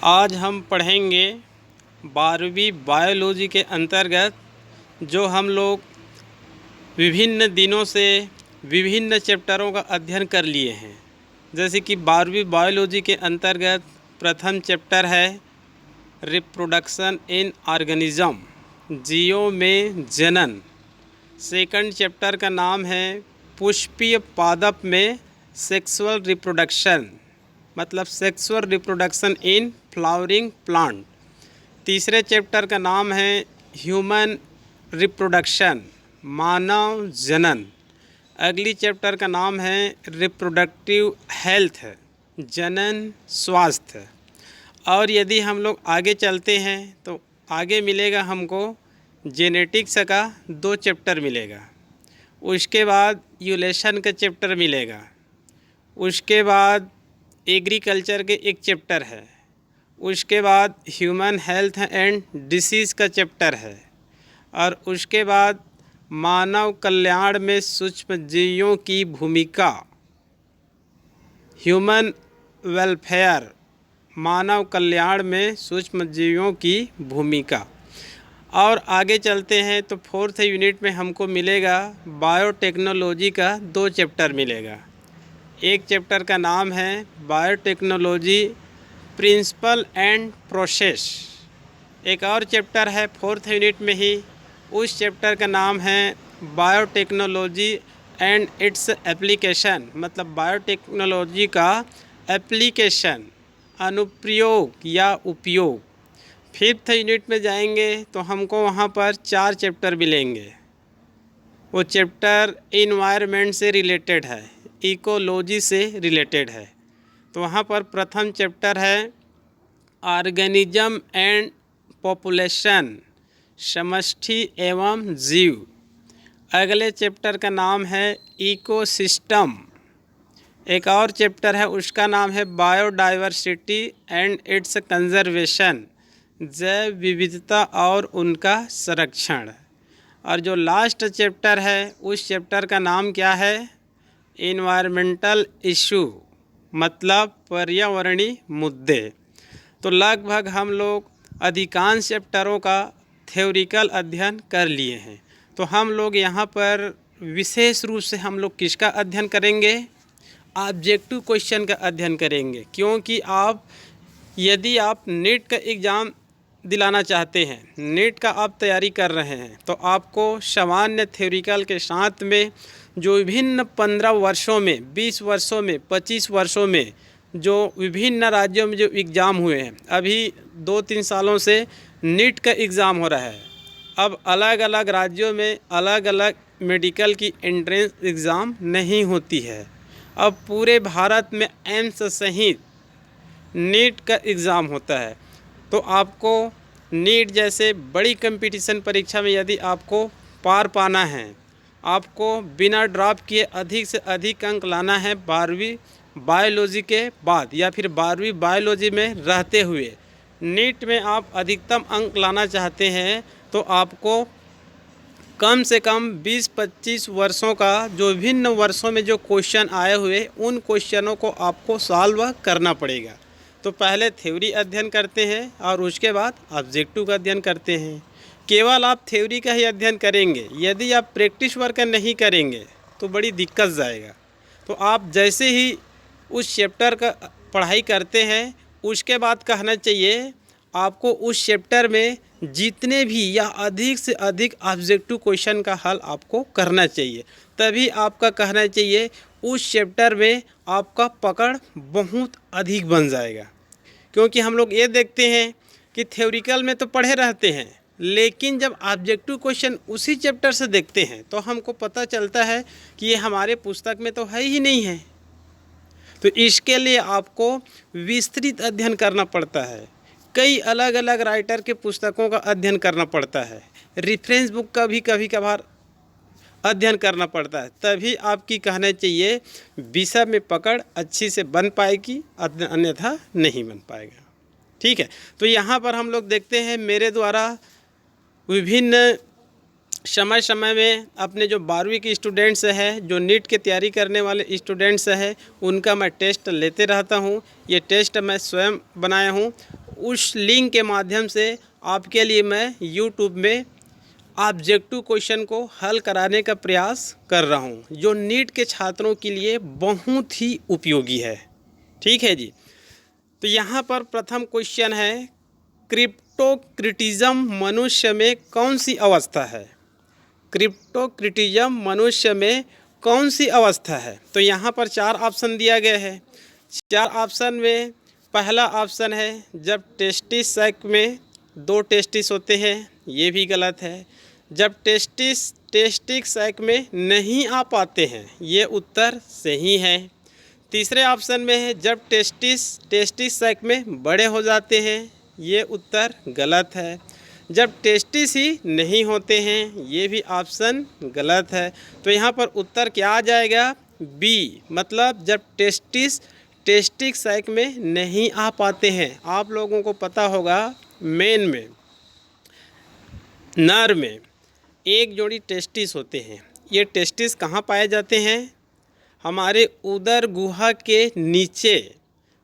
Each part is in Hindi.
आज हम पढ़ेंगे 12वीं बायोलॉजी के अंतर्गत जो हम लोग विभिन्न दिनों से विभिन्न चैप्टरों का अध्ययन कर लिए हैं। जैसे कि 12वीं बायोलॉजी के अंतर्गत प्रथम चैप्टर है रिप्रोडक्शन इन ऑर्गेनिज्म, जीवों में जनन। सेकंड चैप्टर का नाम है पुष्पीय पादप में सेक्सुअल रिप्रोडक्शन, मतलब sexual reproduction in flowering plant. तीसरे चैप्टर का नाम है ह्यूमन रिप्रोडक्शन, मानव जनन। अगली चैप्टर का नाम है रिप्रोडक्टिव हेल्थ, जनन स्वास्थ्य। और यदि हम लोग आगे चलते हैं तो आगे मिलेगा हमको जेनेटिक्स का 2 चैप्टर मिलेगा। उसके बाद यूलेशन का चैप्टर मिलेगा। उसके बाद एग्रीकल्चर के एक चैप्टर है। उसके बाद ह्यूमन हेल्थ एंड डिसीज़ का चैप्टर है। और उसके बाद मानव कल्याण में सूक्ष्मजीवियों की भूमिका, ह्यूमन वेलफेयर, मानव कल्याण में सूक्ष्मजीवियों की भूमिका। और आगे चलते हैं तो 4th यूनिट में हमको मिलेगा बायोटेक्नोलॉजी का 2 चैप्टर मिलेगा। एक चैप्टर का नाम है बायोटेक्नोलॉजी प्रिंसिपल एंड प्रोसेस। एक और चैप्टर है 4th यूनिट में ही, उस चैप्टर का नाम है बायोटेक्नोलॉजी एंड इट्स एप्लीकेशन, मतलब बायोटेक्नोलॉजी का एप्लीकेशन, अनुप्रयोग या उपयोग। 5th यूनिट में जाएंगे तो हमको वहाँ पर 4 चैप्टर मिलेंगे। वो चैप्टर इन्वायरमेंट से रिलेटेड है, इकोलॉजी से रिलेटेड है। तो वहाँ पर प्रथम चैप्टर है ऑर्गेनिज्म एंड पॉपुलेशन, समष्टि एवं जीव। अगले चैप्टर का नाम है इकोसिस्टम। एक और चैप्टर है, उसका नाम है बायोडाइवर्सिटी एंड इट्स कंजर्वेशन, जैव विविधता और उनका संरक्षण। और जो लास्ट चैप्टर है उस चैप्टर का नाम क्या है, इन्वायरमेंटल इशू, मतलब पर्यावरणीय मुद्दे। तो लगभग हम लोग अधिकांश चैप्टरों का थ्योरिकल अध्ययन कर लिए हैं। तो हम लोग यहाँ पर विशेष रूप से हम लोग किसका अध्ययन करेंगे, ऑब्जेक्टिव क्वेश्चन का अध्ययन करेंगे। क्योंकि यदि आप नीट का एग्ज़ाम दिलाना चाहते हैं, नीट का आप तैयारी कर रहे हैं, तो आपको सामान्य थ्योरिकल के साथ में जो विभिन्न 15 वर्षों में, 20 वर्षों में, 25 वर्षों में जो विभिन्न राज्यों में जो एग्ज़ाम हुए हैं, अभी 2-3 सालों से नीट का एग्ज़ाम हो रहा है। अब अलग अलग राज्यों में अलग अलग मेडिकल की एंट्रेंस एग्ज़ाम नहीं होती है। अब पूरे भारत में एम्स सहित नीट का एग्ज़ाम होता है। तो आपको नीट जैसे बड़ी कंपटीशन परीक्षा में यदि आपको पार पाना है, आपको बिना ड्रॉप किए अधिक से अधिक अंक लाना है 12वीं बायोलॉजी के बाद, या फिर 12वीं बायोलॉजी में रहते हुए नीट में आप अधिकतम अंक लाना चाहते हैं, तो आपको कम से कम 20-25 वर्षों का जो विभिन्न वर्षों में जो क्वेश्चन आए हुए उन क्वेश्चनों को आपको सॉल्व करना पड़ेगा। तो पहले थ्योरी अध्ययन करते हैं और उसके बाद ऑब्जेक्टिव का अध्ययन करते हैं। केवल आप थ्योरी का ही अध्ययन करेंगे, यदि आप प्रैक्टिस वर्क नहीं करेंगे तो बड़ी दिक्कत जाएगा। तो आप जैसे ही उस चैप्टर का पढ़ाई करते हैं, उसके बाद कहना चाहिए आपको उस चैप्टर में जितने भी या अधिक से अधिक ऑब्जेक्टिव क्वेश्चन का हल आपको करना चाहिए। तभी आपका कहना चाहिए उस चैप्टर में आपका पकड़ बहुत अधिक बन जाएगा। क्योंकि हम लोग ये देखते हैं कि थ्योरिकल में तो पढ़े रहते हैं, लेकिन जब ऑब्जेक्टिव क्वेश्चन उसी चैप्टर से देखते हैं तो हमको पता चलता है कि ये हमारे पुस्तक में तो है ही नहीं है। तो इसके लिए आपको विस्तृत अध्ययन करना पड़ता है। कई अलग अलग राइटर के पुस्तकों का अध्ययन करना पड़ता है, रेफरेंस बुक का भी कभी कभार अध्ययन करना पड़ता है। तभी आपकी कहना चाहिए विषय में पकड़ अच्छी से बन पाएगी, अन्यथा नहीं बन पाएगा। ठीक है, तो यहाँ पर हम लोग देखते हैं मेरे द्वारा विभिन्न समय समय में अपने जो 12वीं के स्टूडेंट्स हैं, जो नीट की तैयारी करने वाले स्टूडेंट्स हैं, उनका मैं टेस्ट लेते रहता हूँ। ये टेस्ट मैं स्वयं बनाया हूँ। उस लिंक के माध्यम से आपके लिए मैं यूट्यूब में ऑब्जेक्टिव क्वेश्चन को हल कराने का प्रयास कर रहा हूँ, जो नीट के छात्रों के लिए बहुत ही उपयोगी है। ठीक है जी। तो यहाँ पर प्रथम क्वेश्चन है, क्रिप्टोक्रिटिज्म मनुष्य में कौन सी अवस्था है? क्रिप्टोक्रिटिज्म मनुष्य में कौन सी अवस्था है? तो यहाँ पर 4 ऑप्शन दिया गया है। 4 ऑप्शन में पहला ऑप्शन है जब टेस्टिस सैक में 2 टेस्टिस होते हैं, ये भी गलत है। जब टेस्टिक सैक में नहीं आ पाते हैं, ये उत्तर सही है। तीसरे ऑप्शन में है जब टेस्टिस सैक में बड़े हो जाते हैं, ये उत्तर गलत है। जब टेस्टिस ही नहीं होते हैं, ये भी ऑप्शन गलत है। तो यहाँ पर उत्तर क्या आ जाएगा? बी, मतलब जब टेस्टिक सैक में नहीं आ पाते हैं। आप लोगों को पता होगा मेन में, नर में एक जोड़ी टेस्टिस होते हैं। ये टेस्टिस कहाँ पाए जाते हैं? हमारे उदर गुहा के नीचे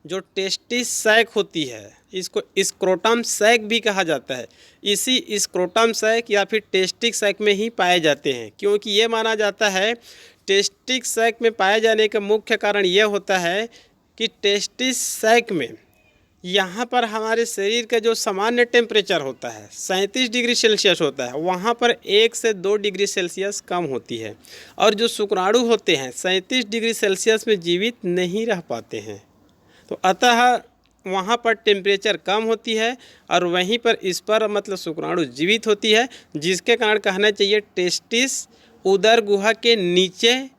जो टेस्टिस सैक होती है, इसको स्क्रोटम सैक भी कहा जाता है। इसी स्क्रोटम सैक या फिर टेस्टिक सैक में ही पाए जाते हैं, क्योंकि ये माना जाता है टेस्टिक सैक में पाए जाने का मुख्य कारण यह होता है कि टेस्टिस सैक में यहाँ पर हमारे शरीर का जो सामान्य टेम्परेचर होता है 37 डिग्री सेल्सियस होता है, वहाँ पर 1 से 2 डिग्री सेल्सियस कम होती है। और जो शुक्राणु होते हैं 37 डिग्री सेल्सियस में जीवित नहीं रह पाते हैं। तो अतः वहाँ पर टेम्परेचर कम होती है और वहीं पर इस पर मतलब शुक्राणु जीवित होती है, जिसके कारण कहना चाहिए टेस्टिस उदर गुहा के नीचे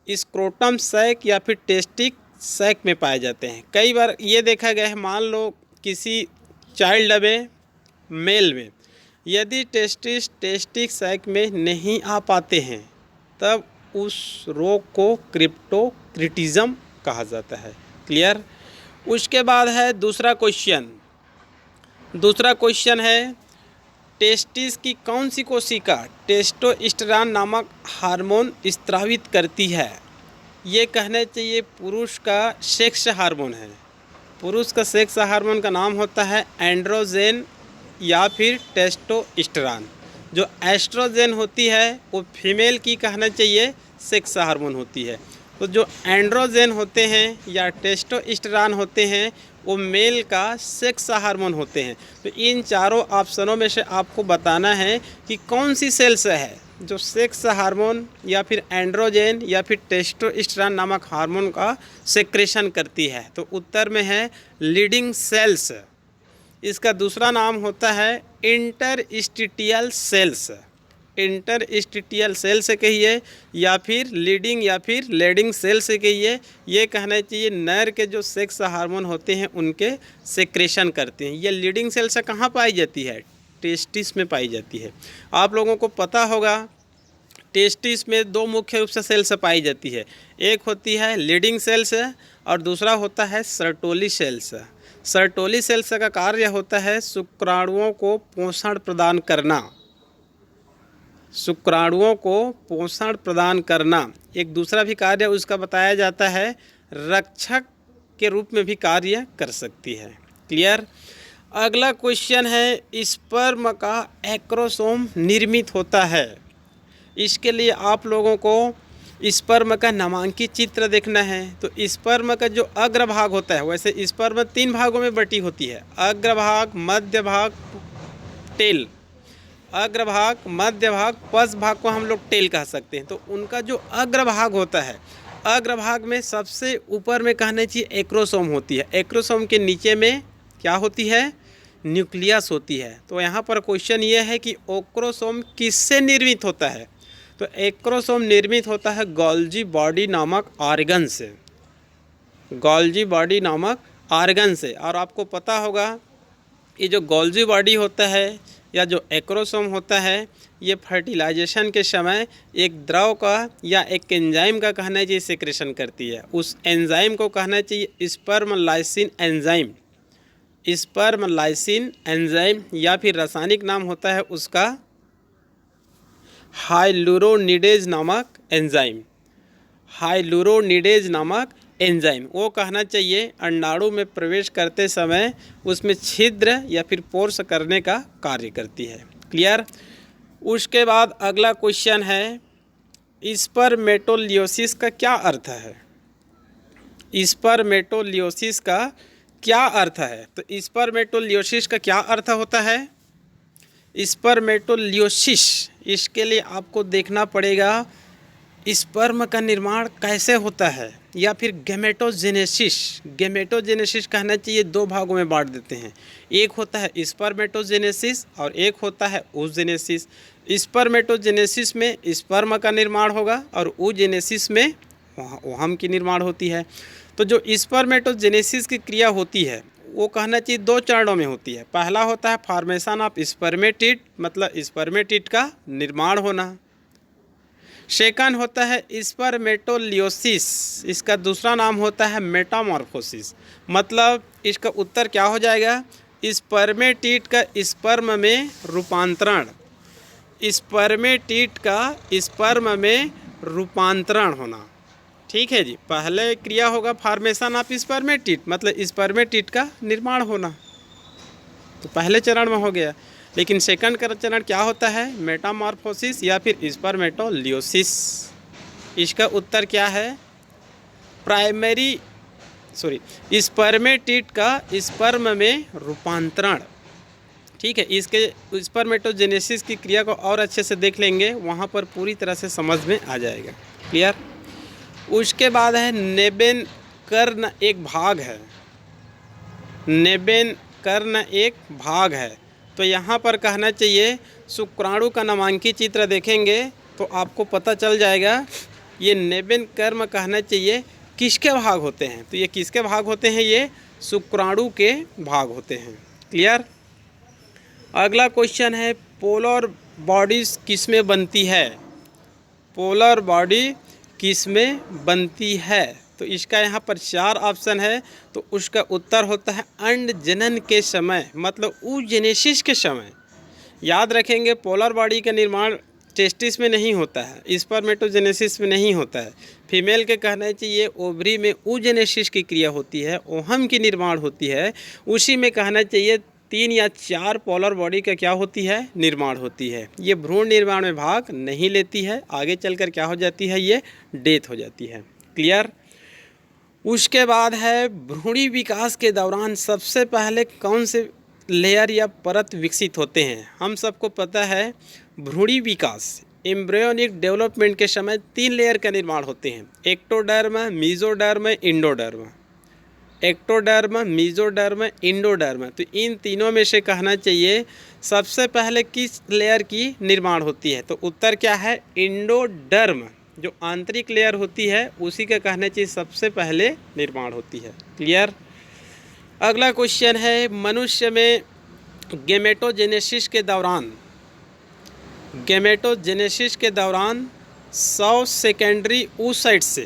स्क्रोटम सैक या फिर टेस्टिक सैक में पाए जाते हैं। कई बार ये देखा गया है, मान लो किसी चाइल्ड में मेल में यदि टेस्टिक सैक में नहीं आ पाते हैं, तब उस रोग को क्रिप्टोक्रिटिज्म कहा जाता है। क्लियर? उसके बाद है दूसरा क्वेश्चन है, टेस्टिस की कौन सी कोशिका टेस्टोस्टेरोन नामक हार्मोन स्रावित करती है? ये कहना चाहिए पुरुष का सेक्स हार्मोन है। पुरुष का सेक्स हार्मोन का नाम होता है एंड्रोजन या फिर टेस्टोस्टेरोन। जो एस्ट्रोजन होती है वो फीमेल की कहना चाहिए सेक्स हार्मोन होती है। तो जो एंड्रोजन होते हैं या टेस्टोस्टेरोन होते हैं वो मेल का सेक्स हार्मोन होते हैं। तो इन चारों ऑप्शनों में से आपको बताना है कि कौन सी सेल्स है जो सेक्स हार्मोन या फिर एंड्रोजन या फिर टेस्टोस्टेरोन नामक हार्मोन का सेक्रेशन करती है। तो उत्तर में है लीडिंग सेल्स। इसका दूसरा नाम होता है इंटरस्टिशियल सेल्स। इंटरस्टिशियल सेल से कहिए या फिर लीडिंग या फिर लेडिंग सेल से कहिए, ये कहना चाहिए नर के जो सेक्स हार्मोन होते हैं उनके सेक्रेशन करते हैं। ये लीडिंग सेल से कहाँ पाई जाती है? टेस्टिस में पाई जाती है। आप लोगों को पता होगा टेस्टिस में 2 मुख्य रूप से सेल्स पाई जाती है, एक होती है लीडिंग सेल्स और दूसरा होता है सर्टोली सेल्स। सर्टोली सेल्स का कार्य होता है शुक्राणुओं को पोषण प्रदान करना। शुक्राणुओं को पोषण प्रदान करना। एक दूसरा भी कार्य उसका बताया जाता है, रक्षक के रूप में भी कार्य कर सकती है। क्लियर? अगला क्वेश्चन है, स्पर्म का एक्रोसोम निर्मित होता है। इसके लिए आप लोगों को स्पर्म का नामांकित चित्र देखना है। तो स्पर्म का जो अग्रभाग होता है, वैसे स्पर्म 3 भागों में बटी होती है, अग्रभाग, मध्य भाग, टेल। अग्रभाग, मध्य भाग, पश्च भाग को हम लोग टेल कह सकते हैं। तो उनका जो अग्रभाग होता है, अग्रभाग में सबसे ऊपर में कहना चाहिए एक्रोसोम होती है। एक्रोसोम के नीचे में क्या होती है? न्यूक्लियस होती है। तो यहाँ पर क्वेश्चन ये है कि ओक्रोसोम किससे निर्मित होता है? तो एक्रोसोम निर्मित होता है गोल्जी बॉडी नामक ऑर्गन से। गोल्जी बॉडी नामक ऑर्गन से। और आपको पता होगा ये जो गोल्जी बॉडी होता है या जो एक्रोसोम होता है, ये फर्टिलाइजेशन के समय एक द्रव का या एक एंजाइम का कहना चाहिए सेक्रेशन करती है। उस एंजाइम को कहना चाहिए sperm lysine enzyme. Sperm lysine enzyme या फिर रासायनिक नाम होता है उसका हाइलुरोनिडेज नामक एंजाइम। हाइलुरोनिडेज नामक एंजाइम, वो कहना चाहिए अंडाणु में प्रवेश करते समय उसमें छिद्र या फिर पोर्स करने का कार्य करती है। क्लियर। उसके बाद अगला क्वेश्चन है स्पर्मेटोलियोसिस का क्या अर्थ है। स्पर्मेटोलियोसिस का क्या अर्थ है? तो स्पर्मेटोलियोसिस का क्या अर्थ होता है? स्पर्मेटोलियोसिस, इसके लिए आपको देखना पड़ेगा स्पर्म का निर्माण कैसे होता है, या फिर गैमेटोजेनेसिस। गैमेटोजेनेसिस कहना चाहिए दो भागों में बांट देते हैं, एक होता है स्पर्मेटोजेनेसिस और एक होता है ooजेनेसिस। स्पर्मेटोजेनेसिस में स्पर्म का निर्माण होगा और ooजेनेसिस में ओहम की निर्माण होती है। तो जो स्पर्मेटोजेनेसिस की क्रिया होती है वो कहना चाहिए दो चरणों में होती है। पहला होता है फॉर्मेशन ऑफ स्पर्मेटिड, मतलब स्पर्मेटिड का निर्माण होना। सेकंड होता है स्पर्मेटोलियोसिस, इसका दूसरा नाम होता है मेटामॉर्फोसिस। मतलब इसका उत्तर क्या हो जाएगा? स्पर्मेटिड का स्पर्म में रूपांतरण, स्पर्मेटिड का स्पर्म में रूपांतरण होना। ठीक है जी। पहले क्रिया होगा फॉर्मेशन ऑफ स्पर्मेटिड, मतलब स्पर्मेटिड का निर्माण होना, तो पहले चरण में हो गया। लेकिन सेकंड का चरण क्या होता है? मेटामॉर्फोसिस या फिर स्पर्मेटोलियोसिस। इसका उत्तर क्या है? स्पर्मेटिड का स्पर्म में रूपांतरण। ठीक है। इसके स्पर्मेटोजेनेसिस की क्रिया को और अच्छे से देख लेंगे, वहाँ पर पूरी तरह से समझ में आ जाएगा। क्लियर। उसके बाद है नेबेन कर्ण एक भाग है। नेबेन कर्ण एक भाग है, तो यहाँ पर कहना चाहिए शुक्राणु का नामांकित चित्र देखेंगे तो आपको पता चल जाएगा ये नेबेन कर्म कहना चाहिए किसके भाग होते हैं। तो ये किसके भाग होते हैं? ये शुक्राणु के भाग होते हैं। क्लियर। अगला क्वेश्चन है पोलर बॉडीज किस में बनती है? पोलर बॉडी किस में बनती है? तो इसका यहाँ पर 4 ऑप्शन है, तो उसका उत्तर होता है अंड जनन के समय, मतलब ooजेनेसिस के समय। याद रखेंगे पोलर बॉडी का निर्माण टेस्टिस में नहीं होता है, स्पर्मेटोजेनेसिस में नहीं होता है। फीमेल के कहना चाहिए ओवरी में ooजेनेसिस की क्रिया होती है, ओहम की निर्माण होती है, उसी में कहना चाहिए 3 या 4 पोलर बॉडी का क्या होती है? निर्माण होती है। ये भ्रूण निर्माण में भाग नहीं लेती है, आगे चलकर क्या हो जाती है? ये डेथ हो जाती है। क्लियर। उसके बाद है भ्रूणी विकास के दौरान सबसे पहले कौन से लेयर या परत विकसित होते हैं? हम सबको पता है भ्रूणी विकास एम्ब्रियोनिक डेवलपमेंट के समय 3 लेयर का निर्माण होते हैं, ectoderm, mesoderm, endoderm. Ectoderm, mesoderm, endoderm. तो इन तीनों में से कहना चाहिए सबसे पहले किस लेयर की निर्माण होती है? तो उत्तर क्या है? इंडोडर्म, जो आंतरिक लेयर होती है उसी का कहना चाहिए सबसे पहले निर्माण होती है। क्लियर। अगला क्वेश्चन है मनुष्य में गैमेटोजेनेसिस के दौरान 100 सेकेंडरी ooसाइट से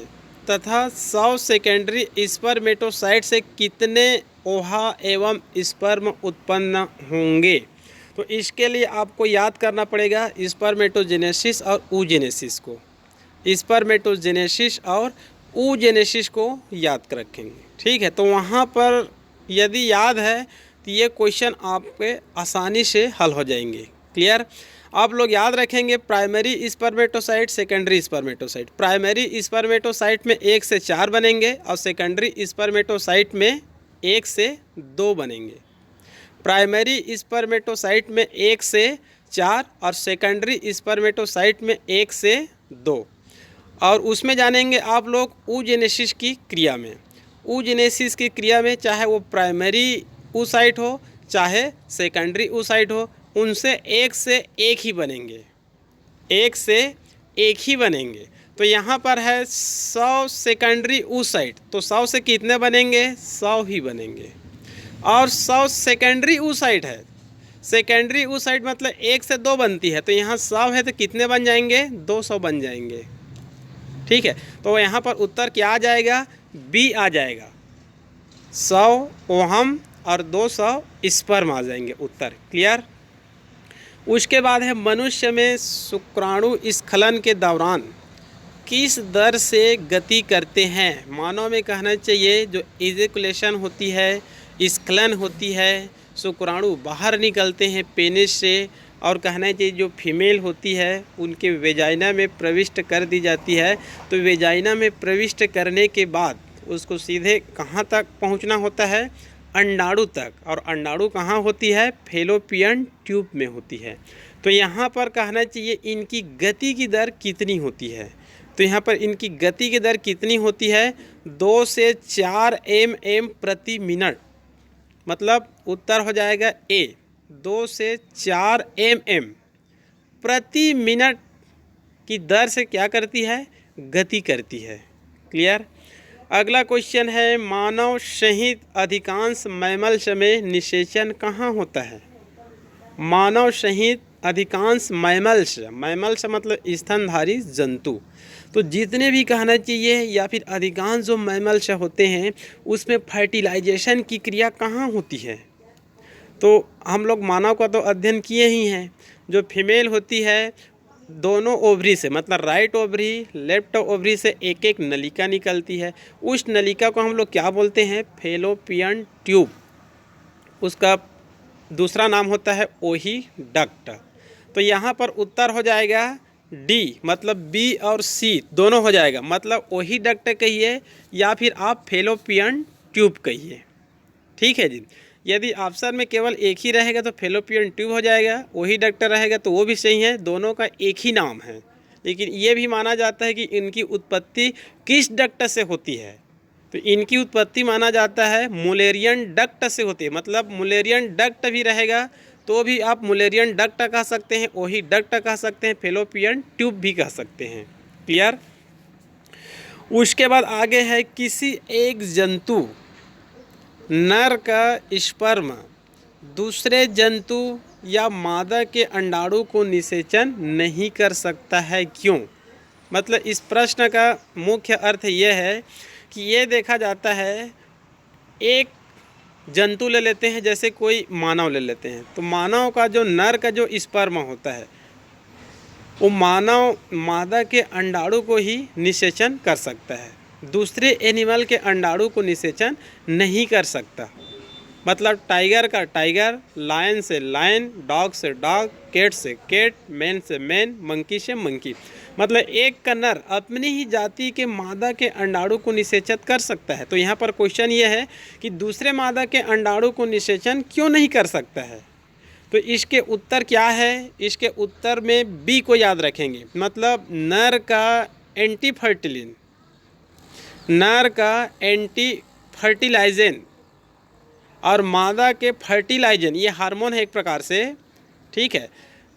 तथा 100 सेकेंडरी स्पर्मेटोसाइट से कितने ओहा एवं स्पर्म उत्पन्न होंगे? तो इसके लिए आपको याद करना पड़ेगा स्पर्मेटोजेनेसिस और ooजेनेसिस को। स्पर्मेटोजेनेसिस और ooजेनेसिस को याद रखेंगे। ठीक है। तो वहाँ पर यदि याद है तो ये क्वेश्चन आपके आसानी से हल हो जाएंगे। क्लियर। आप लोग याद रखेंगे primary spermatocyte, secondary spermatocyte. Primary spermatocyte में 1 से 4 बनेंगे और सेकेंडरी स्पर्मेटोसाइट में 1 से 2 बनेंगे। प्राइमरी स्पर्मेटोसाइट में 1 से 4 और सेकेंडरी स्पर्मेटोसाइट में 1 से 2। और उसमें जानेंगे आप लोग ooजेनेसिस की क्रिया में। ooजेनेसिस की क्रिया में चाहे वो प्राइमरी ooसाइट हो चाहे सेकेंडरी ooसाइट हो, उनसे 1 से 1 ही बनेंगे, 1 से 1 ही बनेंगे। तो यहाँ पर है 100 सेकेंडरी ooसाइट, तो 100 से कितने बनेंगे? 100 ही बनेंगे। और 100 सेकेंडरी ooसाइट है, सेकेंडरी ooसाइट मतलब 1 से 2 बनती है, तो यहाँ 100 है तो कितने बन जाएंगे? 200 बन जाएंगे। ठीक है। तो यहाँ पर उत्तर क्या आ जाएगा? बी आ जाएगा। 100 ओहम और 200 स्पर्म आ जाएंगे उत्तर। क्लियर। उसके बाद है मनुष्य में शुक्राणु स्खलन के दौरान किस दर से गति करते हैं? मानव में कहना चाहिए जो इजैकुलेशन होती है, स्खलन होती है, शुक्राणु बाहर निकलते हैं पेनिस से, और कहना चाहिए जो फीमेल होती है उनके वेजाइना में प्रविष्ट कर दी जाती है। तो वेजाइना में प्रविष्ट करने के बाद उसको सीधे कहाँ तक पहुँचना होता है? अंडाणु तक। और अंडाणु कहाँ होती है? फैलोपियन ट्यूब में होती है। तो यहाँ पर कहना चाहिए इनकी गति की दर कितनी होती है? तो यहाँ पर इनकी गति की दर कितनी होती है? 2 से 4 mm प्रति मिनट। मतलब उत्तर हो जाएगा ए, 2 से 4 mm प्रति मिनट की दर से क्या करती है? गति करती है। क्लियर? अगला क्वेश्चन है, मानव सहित अधिकांश मैमल्स में निषेचन कहाँ होता है? मानव सहित अधिकांश मैमल्स मतलब स्तनधारी जंतु। तो जितने भी कहना चाहिए या फिर अधिकांश जो मैमल्स होते हैं उसमें फर्टिलाइजेशन की क्रिया कहाँ होती है? तो हम लोग मानव का तो अध्ययन किए ही हैं। जो फीमेल होती है दोनों ओवरी से, मतलब राइट ओवरी लेफ्ट ओवरी से एक एक नलिका निकलती है। उस नलिका को हम लोग क्या बोलते हैं? Fallopian tube. उसका दूसरा नाम होता है ओही डक्ट। तो यहाँ पर उत्तर हो जाएगा डी, मतलब बी और सी दोनों हो जाएगा। मतलब ओही डक्ट कहिए या फिर आप फैलोपियन ट्यूब कहिए। ठीक है जी। यदि ऑप्शन में केवल एक ही रहेगा तो फैलोपियन ट्यूब हो जाएगा, वही डक्ट रहेगा तो वो भी सही है, दोनों का एक ही नाम है। लेकिन ये भी माना जाता है कि इनकी उत्पत्ति किस डक्ट से होती है? तो इनकी उत्पत्ति माना जाता है मुलेरियन डक्ट से होती है। मतलब मुलेरियन डक्ट भी रहेगा तो भी आप मुलेरियन डक्ट कह सकते हैं, वही डक्ट कह सकते हैं, फैलोपियन ट्यूब भी कह सकते हैं। क्लियर? उसके बाद आगे है, किसी एक जंतु नर का स्पर्म दूसरे जंतु या मादा के अंडाणु को निषेचन नहीं कर सकता है, क्यों? मतलब इस प्रश्न का मुख्य अर्थ यह है कि ये देखा जाता है, एक जंतु ले लेते हैं, जैसे कोई मानव ले लेते हैं, तो मानव का जो नर का जो स्पर्म होता है वो मानव मादा के अंडाणु को ही निषेचन कर सकता है, दूसरे एनिमल के अंडाणु को निषेचन नहीं कर सकता। मतलब टाइगर का टाइगर, लायन से लायन, डॉग से डॉग, कैट से कैट, मैन से मैन, मंकी से मंकी। मतलब एक का नर अपनी ही जाति के मादा के अंडाणु को निषेचित कर सकता है। तो यहाँ पर क्वेश्चन ये है कि दूसरे मादा के अंडाणु को निषेचन क्यों नहीं कर सकता है? तो इसके उत्तर क्या है? इसके उत्तर में बी को याद रखेंगे। मतलब नर का एंटी फर्टिलिन, नर का एंटी फर्टिलाइजन और मादा के फर्टिलाइजन, ये हार्मोन है एक प्रकार से। ठीक है,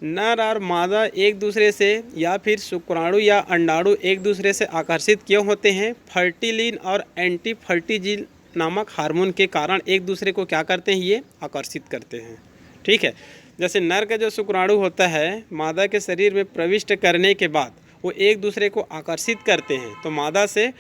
नर और मादा एक दूसरे से या फिर शुक्राणु या अंडाणु एक दूसरे से आकर्षित क्यों होते हैं? फर्टिलिन और एंटी फर्टिजिन नामक हार्मोन के कारण एक दूसरे को क्या करते हैं? ये आकर्षित करते हैं। ठीक है, जैसे नर का जो शुक्राणु होता है मादा के शरीर में प्रविष्ट करने के बाद वो एक दूसरे को आकर्षित करते हैं, तो मादा से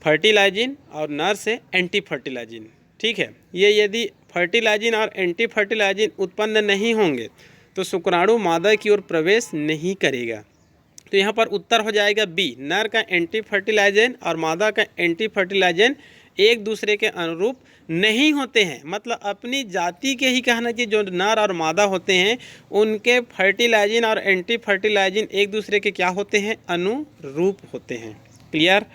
फर्टिलाइजिन और नर से एंटी फर्टिलाइजिन। ठीक है, ये यदि फर्टिलाइजिन और एंटी फर्टिलाइजिन उत्पन्न नहीं होंगे तो शुक्राणु मादा की ओर प्रवेश नहीं करेगा। तो यहाँ पर उत्तर हो जाएगा बी, नर का एंटी फर्टिलाइजन और मादा का एंटी फर्टिलाइजन एक दूसरे के अनुरूप नहीं होते हैं। मतलब अपनी जाति के ही कहना चाहिए, जो नर और मादा होते हैं उनके फर्टिलाइजिन और एंटी फर्टिलाइजिन एक दूसरे के क्या होते हैं? अनुरूप होते हैं। क्लियर?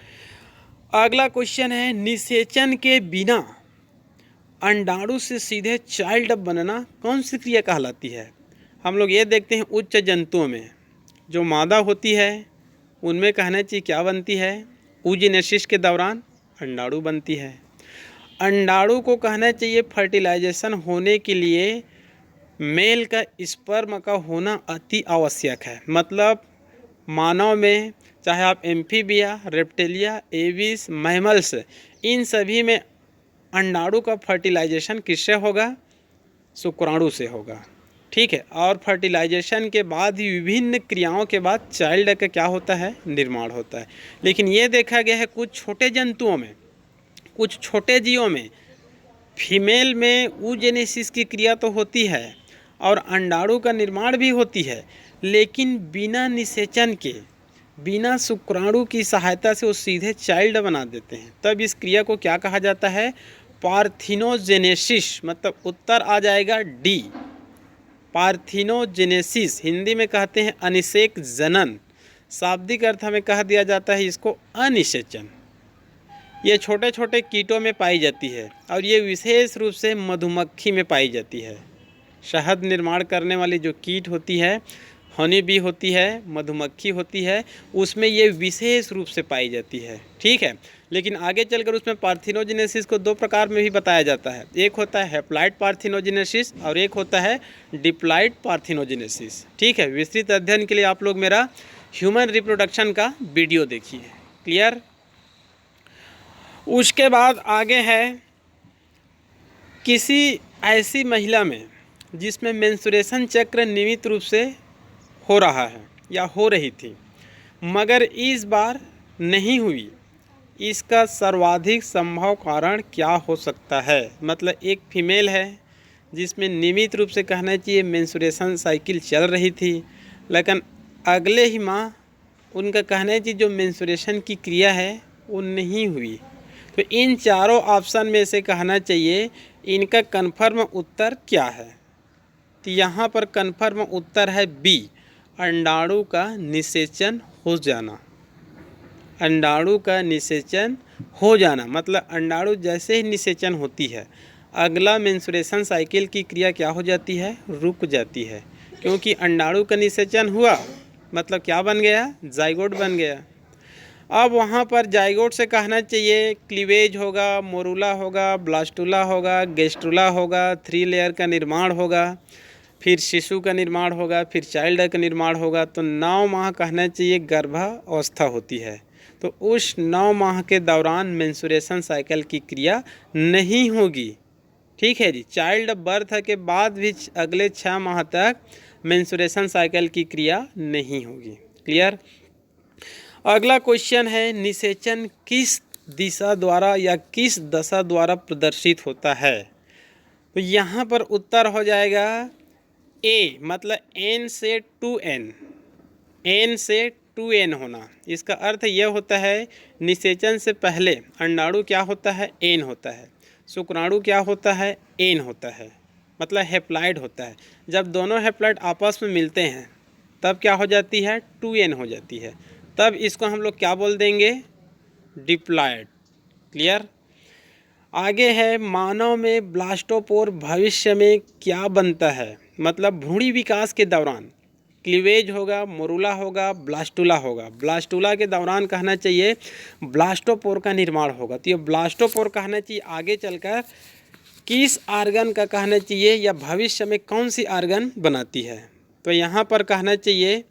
अगला क्वेश्चन है, निषेचन के बिना अंडाणु से सीधे चाइल्ड बनना कौन सी क्रिया कहलाती है? हम लोग ये देखते हैं उच्च जंतुओं में जो मादा होती है उनमें कहना चाहिए क्या बनती है? oogenesis के दौरान अंडाणु बनती है। अंडाणु को कहना चाहिए फर्टिलाइजेशन होने के लिए मेल का स्पर्म का होना अति आवश्यक है। मतलब मानव में चाहे आप एम्फीबिया, रेप्टिलिया, एविस, मैमल्स, इन सभी में अंडाणु का फर्टिलाइजेशन किससे होगा? शुक्राणु से होगा। ठीक है, और फर्टिलाइजेशन के बाद ही विभिन्न क्रियाओं के बाद चाइल्ड का क्या होता है? निर्माण होता है। लेकिन ये देखा गया है कुछ छोटे जंतुओं में, कुछ छोटे जीवों में फीमेल में oogenesis की क्रिया तो होती है और अंडाणु का निर्माण भी होती है, लेकिन बिना निषेचन के बिना शुक्राणु की सहायता से वो सीधे चाइल्ड बना देते हैं। तब इस क्रिया को क्या कहा जाता है? पार्थिनोजेनेसिस। मतलब उत्तर आ जाएगा डी, पार्थिनोजेनेसिस। हिंदी में कहते हैं अनिषेक जनन, शाब्दिक अर्थ हमें कह दिया जाता है इसको अनिषेचन। ये छोटे छोटे कीटों में पाई जाती है और ये विशेष रूप से मधुमक्खी में पाई जाती है। शहद निर्माण करने वाली जो कीट होती है, हनी बी होती है, मधुमक्खी होती है, उसमें ये विशेष रूप से पाई जाती है। ठीक है, लेकिन आगे चलकर उसमें पार्थिनोजेनेसिस को दो प्रकार में भी बताया जाता है। एक होता है हैप्लॉइड पार्थिनोजेनेसिस और एक होता है डिप्लॉइड पार्थिनोजेनेसिस। ठीक है, विस्तृत अध्ययन के लिए आप लोग मेरा ह्यूमन रिप्रोडक्शन का वीडियो देखिए। क्लियर? उसके बाद आगे है किसी ऐसी महिला में जिसमें मेंस्ट्रुएशन चक्र नियमित रूप से हो रहा है या हो रही थी मगर इस बार नहीं हुई, इसका सर्वाधिक संभव कारण क्या हो सकता है? मतलब एक फीमेल है जिसमें नियमित रूप से कहना चाहिए मेंस्ट्रुएशन साइकिल चल रही थी, लेकिन अगले ही माह उनका कहना चाहिए जो मेंस्ट्रुएशन की क्रिया है वो नहीं हुई। तो इन चारों ऑप्शन में से कहना चाहिए इनका कन्फर्म उत्तर क्या है? तो यहाँ पर कन्फर्म उत्तर है बी, अंडाणु का निषेचन हो जाना। अंडाणु का निषेचन हो जाना मतलब अंडाणु जैसे ही निषेचन होती है अगला मेंस्ट्रुएशन साइकिल की क्रिया क्या हो जाती है? रुक जाती है, क्योंकि अंडाणु का निषेचन हुआ मतलब क्या बन गया? जाइगोट बन गया। अब वहाँ पर जाइगोट से कहना चाहिए क्लीवेज होगा, मोरूला होगा, ब्लास्टुला होगा, गेस्ट्रुला होगा, 3 लेयर का निर्माण होगा, फिर शिशु का निर्माण होगा, फिर चाइल्ड का निर्माण होगा। तो 9 माह कहना चाहिए गर्भावस्था होती है। तो उस 9 माह के दौरान मेंस्ट्रुएशन साइकिल की क्रिया नहीं होगी। ठीक है जी, चाइल्ड बर्थ के बाद भी अगले 6 माह तक मेंस्ट्रुएशन साइकिल की क्रिया नहीं होगी। क्लियर? अगला क्वेश्चन है निषेचन किस दिशा द्वारा या किस दशा द्वारा प्रदर्शित होता है? तो यहाँ पर उत्तर हो जाएगा ए, मतलब n से 2n, n से 2n होना। इसका अर्थ यह होता है निषेचन से पहले अंडाणु क्या होता है? n होता है, शुक्राणु क्या होता है? n होता है, मतलब हैप्लॉइड होता है। जब दोनों हैप्लॉइड आपस में मिलते हैं तब क्या हो जाती है? 2n हो जाती है। तब इसको हम लोग क्या बोल देंगे? डिप्लॉइड। क्लियर? आगे है मानव में ब्लास्टोपोर भविष्य में क्या बनता है? मतलब भ्रूणी विकास के दौरान क्लीवेज होगा, मोरूला होगा, ब्लास्टुला होगा। ब्लास्टुला के दौरान कहना चाहिए ब्लास्टोपोर का निर्माण होगा। तो ये ब्लास्टोपोर कहना चाहिए आगे चलकर किस आर्गन का कहना चाहिए या भविष्य में कौन सी आर्गन बनाती है? तो यहाँ पर कहना चाहिए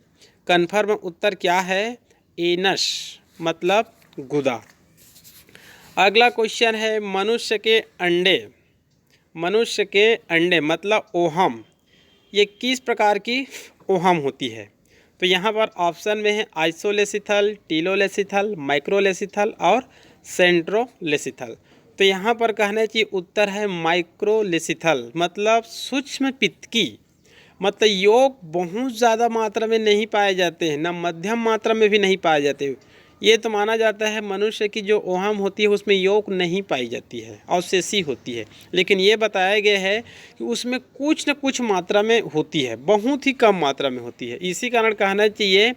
कन्फर्म उत्तर क्या है? एनस, मतलब गुदा। अगला क्वेश्चन है मनुष्य के अंडे, मनुष्य के अंडे मतलब ओहम, ये किस प्रकार की ओहम होती है? तो यहाँ पर ऑप्शन में है आइसोलेसिथल, टीलोलेसिथल, माइक्रोलेसिथल और सेंट्रोलेसिथल। तो यहाँ पर कहना चाहिए उत्तर है माइक्रोलेसिथल, मतलब सूक्ष्म पित्तकी। मतलब योग बहुत ज़्यादा मात्रा में नहीं पाए जाते हैं, ना मध्यम मात्रा में भी नहीं पाए जाते। ये तो माना जाता है मनुष्य की जो ओहम होती है उसमें योग नहीं पाई जाती है, अवशेषी होती है। लेकिन ये बताया गया है कि उसमें कुछ न कुछ मात्रा में होती है, बहुत ही कम मात्रा में होती है। इसी कारण कहना चाहिए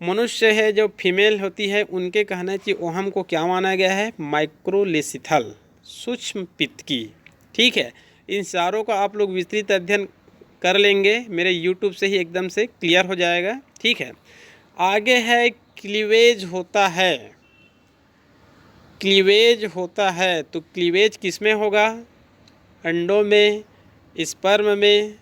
मनुष्य है जो फीमेल होती है उनके कहना चाहिए ओहम को क्या माना गया है? माइक्रोलेसिथल, सूक्ष्म पित्तकी। ठीक है, इन चारों का आप लोग विस्तृत अध्ययन कर लेंगे, मेरे YouTube से ही एकदम से क्लियर हो जाएगा। ठीक है, आगे है क्लीवेज होता है। क्लीवेज होता है तो क्लीवेज किस में होगा? अंडों में, स्पर्म में,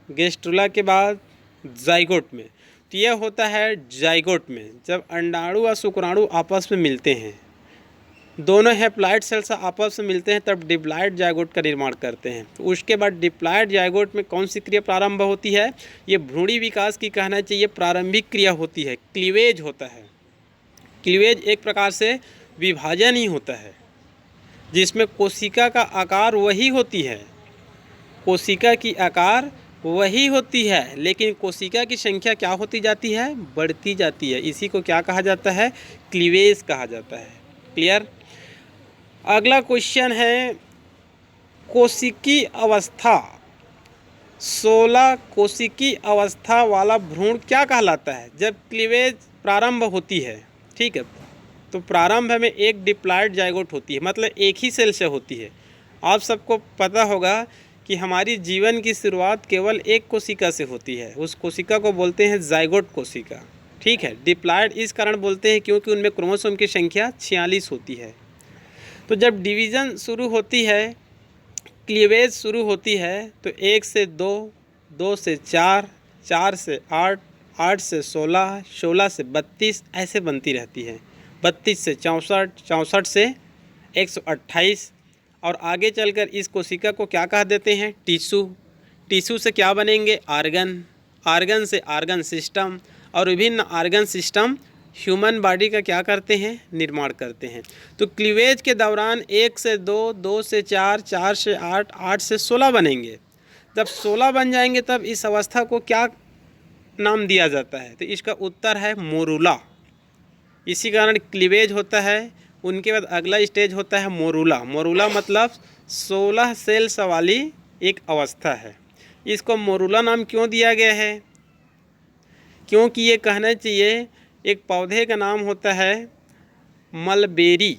गेस्ट्रुला के बाद जाइगोट में। तो यह होता है जाइगोट में, जब अंडाणु और शुक्राणु आपस में मिलते हैं, दोनों हैप्लॉइड सेल्स आपस में मिलते हैं तब डिप्लॉइड जाइगोट का निर्माण करते हैं। तो उसके बाद डिप्लॉइड जाइगोट में कौन सी क्रिया प्रारंभ होती है? ये भ्रूणी विकास की कहना चाहिए प्रारंभिक क्रिया होती है, क्लीवेज होता है। क्लीवेज एक प्रकार से विभाजन ही होता है जिसमें कोशिका का आकार वही होती है, कोशिका की आकार वही होती है, लेकिन कोशिका की संख्या क्या होती जाती है, बढ़ती जाती है। इसी को क्या कहा जाता है, क्लीवेज कहा जाता है। क्लियर। अगला क्वेश्चन है, कोशिकी अवस्था, 16 कोशिकी अवस्था वाला भ्रूण क्या कहलाता है जब क्लीवेज प्रारंभ होती है। ठीक है, तो प्रारंभ में एक डिप्लॉयड जाइगोट होती है, मतलब एक ही सेल से होती है। आप सबको पता होगा कि हमारी जीवन की शुरुआत केवल एक कोशिका से होती है, उस कोशिका को बोलते हैं जाइगोट कोशिका। ठीक है, डिप्लॉयड इस कारण बोलते हैं क्योंकि उनमें क्रोमोसोम की संख्या 46 होती है। तो जब डिवीज़न शुरू होती है, क्लीवेज शुरू होती है, तो 1 से 2, 2 से 4, 4 से 8, 8 से 16, 16 से 32 ऐसे बनती रहती है। 32 से 64, 64 से 128, और आगे चलकर इस कोशिका को क्या कह देते हैं, टिश्यू। टिश्यू से क्या बनेंगे, आर्गन। आर्गन से आर्गन सिस्टम, और विभिन्न आर्गन सिस्टम ह्यूमन बॉडी का क्या करते हैं, निर्माण करते हैं। तो क्लीवेज के दौरान 1 से 2, 2 से 4, 4 से 8, 8 से 16 बनेंगे। जब 16 बन जाएंगे तब इस अवस्था को क्या नाम दिया जाता है, तो इसका उत्तर है मोरूला। इसी कारण क्लीवेज होता है। उनके बाद अगला स्टेज होता है मोरूला। मोरूला मतलब 16 सेल्स वाली एक अवस्था है। इसको मोरूला नाम क्यों दिया गया है, क्योंकि ये कहना चाहिए एक पौधे का नाम होता है मलबेरी,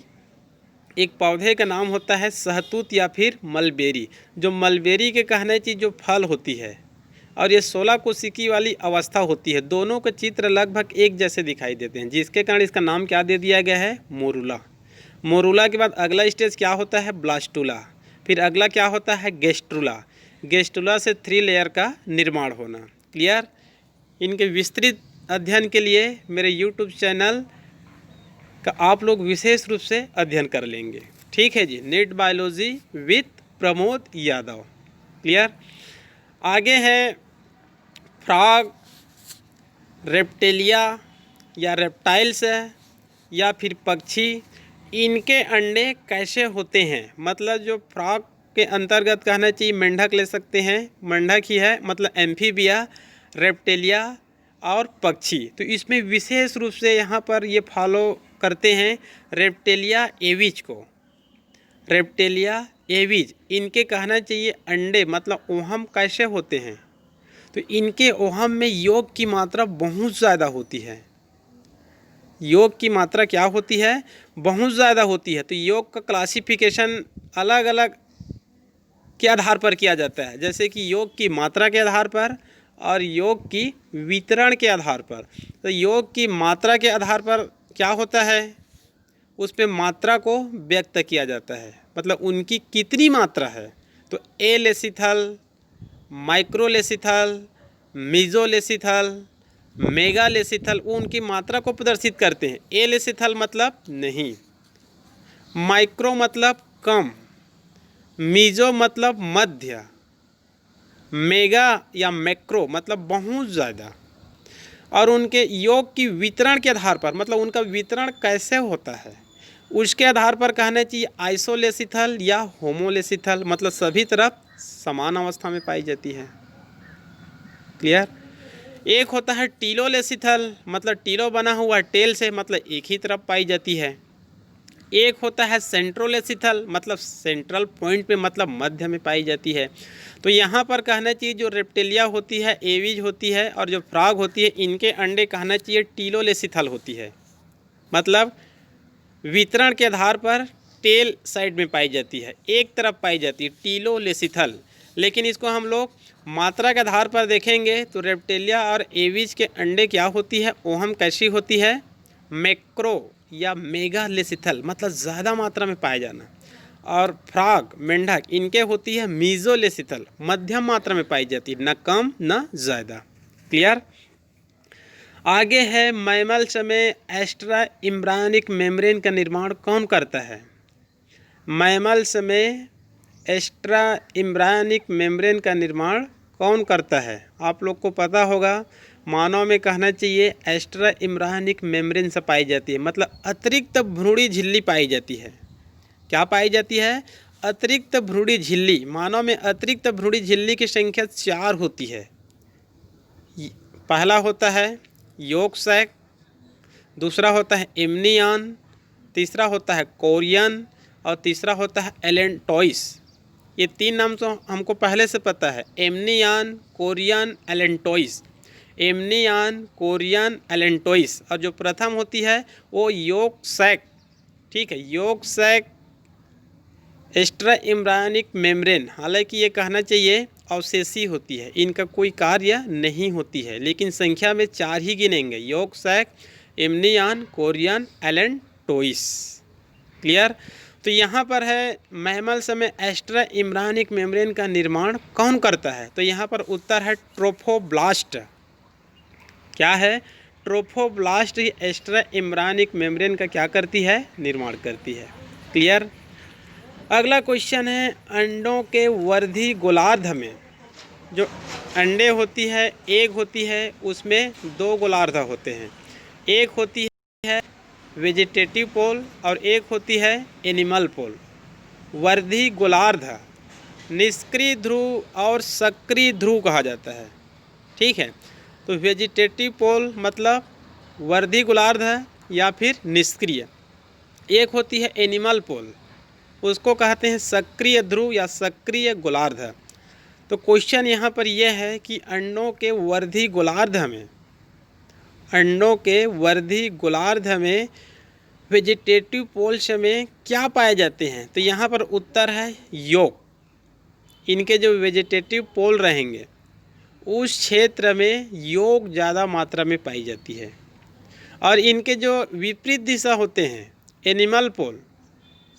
एक पौधे का नाम होता है शहतूत या फिर मलबेरी। जो मलबेरी के कहने चाहिए जो फल होती है, और ये 16 कोशिकी वाली अवस्था होती है। दोनों के चित्र लगभग एक जैसे दिखाई देते हैं, जिसके कारण इसका नाम क्या दे दिया गया है, मोरूला। मोरूला के बाद अगला स्टेज क्या होता है, ब्लास्टुला। फिर अगला क्या होता है, गेस्ट्रुला। गेस्ट्रुला से 3 लेयर का निर्माण होना। क्लियर। इनके विस्तृत अध्ययन के लिए मेरे यूट्यूब चैनल का आप लोग विशेष रूप से अध्ययन कर लेंगे। ठीक है जी, NEET biology with Pramod Yadav. Clear. आगे है फ्रॉग, रेप्टेलिया या रेप्टाइल्स या फिर पक्षी, इनके अंडे कैसे होते हैं। मतलब जो फ्रॉग के अंतर्गत कहना चाहिए मेंढक ले सकते हैं, मेंढक ही है, मतलब एम्फीबिया, रेप्टेलिया और पक्षी। तो इसमें विशेष रूप से यहाँ पर ये फॉलो करते हैं रेप्टेलिया एविज को। रेप्टेलिया एविज, इनके कहना चाहिए अंडे मतलब ओहम कैसे होते हैं, तो इनके ओहम में योग की मात्रा बहुत ज़्यादा होती है। योग की मात्रा क्या होती है, बहुत ज़्यादा होती है। तो योग का क्लासिफिकेशन अलग अलग के आधार पर किया जाता है, जैसे कि योग की मात्रा के आधार पर और योग की वितरण के आधार पर। तो योग की मात्रा के आधार पर क्या होता है, उस पे मात्रा को व्यक्त किया जाता है, मतलब उनकी कितनी मात्रा है। तो ए लेसिथल, माइक्रोलेसिथल, मीजोलेसिथल, मेगालेसिथल, वो उनकी मात्रा को प्रदर्शित करते हैं। ए लेसिथल मतलब नहीं, माइक्रो मतलब कम, मीजो मतलब मध्य, मेगा या मैक्रो मतलब बहुत ज़्यादा। और उनके योग की वितरण के आधार पर, मतलब उनका वितरण कैसे होता है, उसके आधार पर कहना चाहिए आइसोलेसिथल या होमोलेसिथल, मतलब सभी तरफ समान अवस्था में पाई जाती है। क्लियर। एक होता है टीलोलेसिथल, मतलब टीलो बना हुआ टेल से, मतलब एक ही तरफ पाई जाती है। एक होता है सेंट्रोलेसिथल, मतलब सेंट्रल पॉइंट पे, मतलब मध्य में पाई जाती है। तो यहाँ पर कहना चाहिए जो रेप्टेलिया होती है, एविज होती है, और जो फ्रॉग होती है, इनके अंडे कहना चाहिए टीलोलेसिथल होती है, मतलब वितरण के आधार पर टेल साइड में पाई जाती है, एक तरफ पाई जाती है, टीलोलेसिथल। लेकिन इसको हम लोग मात्रा के आधार पर देखेंगे तो रेप्टेलिया और एविज के अंडे क्या होती है, ओहम कैसी होती है, मैक्रो या मेगालेसिथल, मतलब ज़्यादा मात्रा में पाया जाना। और फ्रॉग, मेंढक, इनके होती है मीजोलेसिथल, मध्यम मात्रा में पाई जाती है, न कम न ज़्यादा। क्लियर। आगे है मैमल्स में एक्स्ट्रा एम्ब्रायनिक मेम्ब्रेन का निर्माण कौन करता है। मैमल्स में एक्स्ट्रा एम्ब्रायनिक मेम्ब्रेन का निर्माण कौन करता है, आप लोग को पता होगा। मानव में कहना चाहिए एक्स्ट्रा एम्ब्रायनिक मेम्ब्रेन से पाई जाती है, मतलब अतिरिक्त भ्रूणी झिल्ली पाई जाती है। क्या पाई जाती है, अतिरिक्त भ्रूणी झिल्ली, मानव में अतिरिक्त भ्रूणी झिल्ली की संख्या 4 होती है। पहला होता है यॉर्क सैक, दूसरा होता है एमनियन, तीसरा होता है कोरियन और तीसरा होता है एलेंटोइस। ये 3 नाम तो हमको पहले से पता है, amnion, chorion, allantois. Amnion, chorion, allantois. और जो प्रथम होती है वो यॉर्क सैक, ठीक है, yolk sac extra embryonic membrane. हालांकि ये कहना चाहिए अवशेषी होती है, इनका कोई कार्य नहीं होती है, लेकिन संख्या में 4 ही गिनेंगे, yolk sac, amnion, chorion, allantois. Clear. तो यहाँ पर है मैमल्स में एक्स्ट्रा एम्ब्रायनिक मेम्ब्रेन का निर्माण कौन करता है? तो यहाँ पर उत्तर है ट्रोफोब्लास्ट। क्या है? ट्रोफोब्लास्ट ही एक्स्ट्रा एम्ब्रायनिक मेम्ब्रेन का क्या करती है? निर्माण करती है। क्लियर। अगला क्वेश्चन है, अंडों के वर्धी गोलार्ध में जो अंडे होती है, एग होती है, उसमें 2 गोलार्ध होते हैं। एक होती है वेजिटेटिव पोल और एक होती है एनिमल पोल। वर्धी गोलार्ध निष्क्रिय ध्रुव और सक्रिय ध्रुव कहा जाता है, ठीक है। तो वेजिटेटिव पोल मतलब वर्धी गोलार्ध है या फिर निष्क्रिय। एक होती है एनिमल पोल, उसको कहते हैं सक्रिय ध्रुव या सक्रिय गोलार्ध। तो क्वेश्चन यहाँ पर यह है कि अंडों के वर्धी गोलार्ध में, अंडों के वर्धी गोलार्ध में वेजिटेटिव पोल्स में क्या पाए जाते हैं? तो यहाँ पर उत्तर है यॉर्क। इनके जो वेजिटेटिव पोल रहेंगे उस क्षेत्र में यॉर्क ज़्यादा मात्रा में पाई जाती है। और इनके जो विपरीत दिशा होते हैं, एनिमल पोल,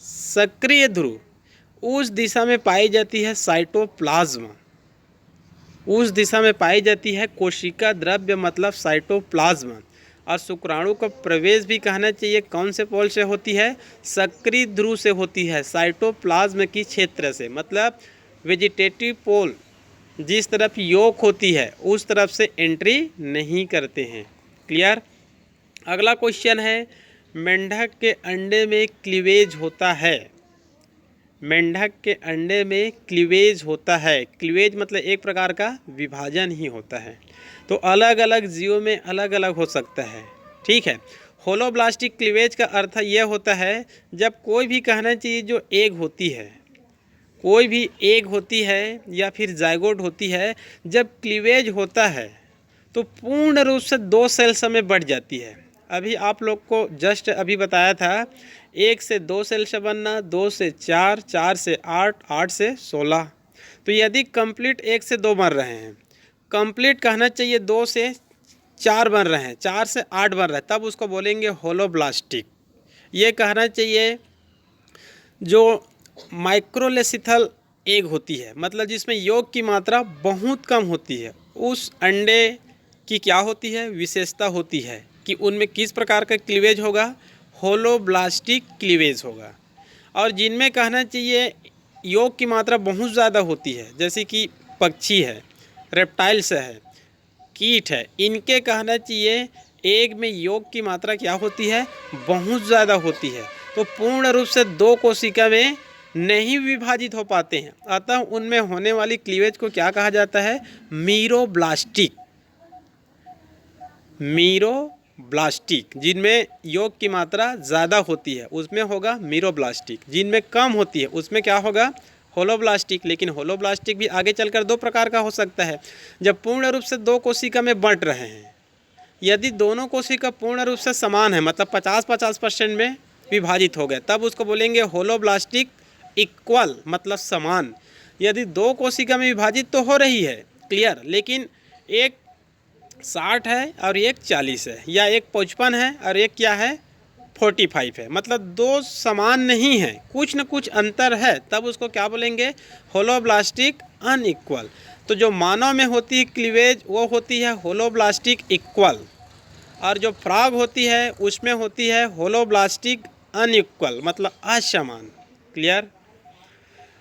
सक्रिय ध्रुव, उस दिशा में पाई जाती है साइटोप्लाज्म। उस दिशा में पाई जाती है कोशिका द्रव्य मतलब साइटोप्लाज्म। और शुक्राणु का प्रवेश भी कहना चाहिए कौन से पोल से होती है? सक्रिय ध्रुव से होती है, साइटोप्लाज्म की क्षेत्र से। मतलब वेजिटेटिव पोल जिस तरफ यॉर्क होती है उस तरफ से एंट्री नहीं करते हैं। क्लियर। अगला क्वेश्चन है, मेंढक के अंडे में क्लीवेज होता है। मेंढक के अंडे में क्लीवेज होता है। क्लीवेज मतलब एक प्रकार का विभाजन ही होता है। तो अलग अलग जीवों में अलग अलग हो सकता है, ठीक है। होलोब्लास्टिक क्लीवेज का अर्थ यह होता है जब कोई भी कहना चाहिए जो एग होती है, कोई भी एग होती है या फिर जाइगोट होती है, जब क्लीवेज होता है तो पूर्ण रूप से 2 सेल्स में बढ़ जाती है। अभी आप लोग को जस्ट अभी बताया था 1 से 2 सेल से बनना, 2 से 4, 4 से 8, 8 से 16। तो यदि कंप्लीट 1 से 2 बन रहे हैं, कंप्लीट कहना चाहिए 2 से 4 बन रहे हैं, 4 से 8 बन रहे हैं, तब उसको बोलेंगे होलोब्लास्टिक। ये कहना चाहिए जो माइक्रोलेसिथल एग होती है, मतलब जिसमें यॉर्क की मात्रा बहुत कम होती है, उस अंडे की क्या होती है? विशेषता होती है कि उनमें किस प्रकार का क्लीवेज होगा? होलोब्लास्टिक क्लीवेज होगा। और जिनमें कहना चाहिए यॉर्क की मात्रा बहुत ज़्यादा होती है, जैसे कि पक्षी है, रेप्टाइल्स है, कीट है, इनके कहना चाहिए एग में यॉर्क की मात्रा क्या होती है? बहुत ज़्यादा होती है। तो पूर्ण रूप से 2 कोशिका में नहीं विभाजित हो पाते हैं, अतः उनमें होने वाली क्लीवेज को क्या कहा जाता है? मीरोब्लास्टिक। मीरोब्लास्टिक। जिनमें यॉर्क की मात्रा ज़्यादा होती है उसमें होगा मीरोब्लास्टिक, जिनमें कम होती है उसमें क्या होगा? होलोब्लास्टिक। लेकिन होलोब्लास्टिक भी आगे चलकर 2 प्रकार का हो सकता है, जब पूर्ण रूप से 2 कोशिका में बंट रहे हैं। यदि दोनों कोशिका पूर्ण रूप से समान है, मतलब 50-50% में विभाजित हो गए, तब उसको बोलेंगे होलोब्लास्टिक इक्वल, मतलब समान। यदि 2 कोशिका में विभाजित तो हो रही है, क्लियर, लेकिन एक 60 है और एक 40 है, या एक 55 है और एक क्या है? 45 है, मतलब 2 समान नहीं है, कुछ न कुछ अंतर है, तब उसको क्या बोलेंगे? Holoblastic unequal. तो जो मानव में होती है क्लीवेज वो होती है होलोब्लास्टिक इक्वल, और जो फ्रॉग होती है उसमें होती है होलोब्लास्टिक अनइक्वल, मतलब असमान। क्लियर।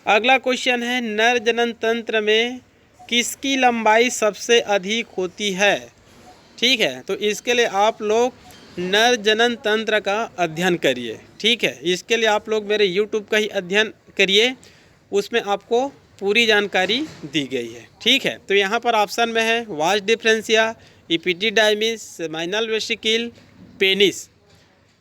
अगला क्वेश्चन है, नर जनन तंत्र में किसकी लंबाई सबसे अधिक होती है? ठीक है, तो इसके लिए आप लोग नर जनन तंत्र का अध्ययन करिए, ठीक है। इसके लिए आप लोग मेरे YouTube का ही अध्ययन करिए, उसमें आपको पूरी जानकारी दी गई है। ठीक है, तो यहाँ पर ऑप्शन में है वास डिफरेंशिया, इपिडिडाइमिस, सेमाइनल वेसिकल, पेनिस।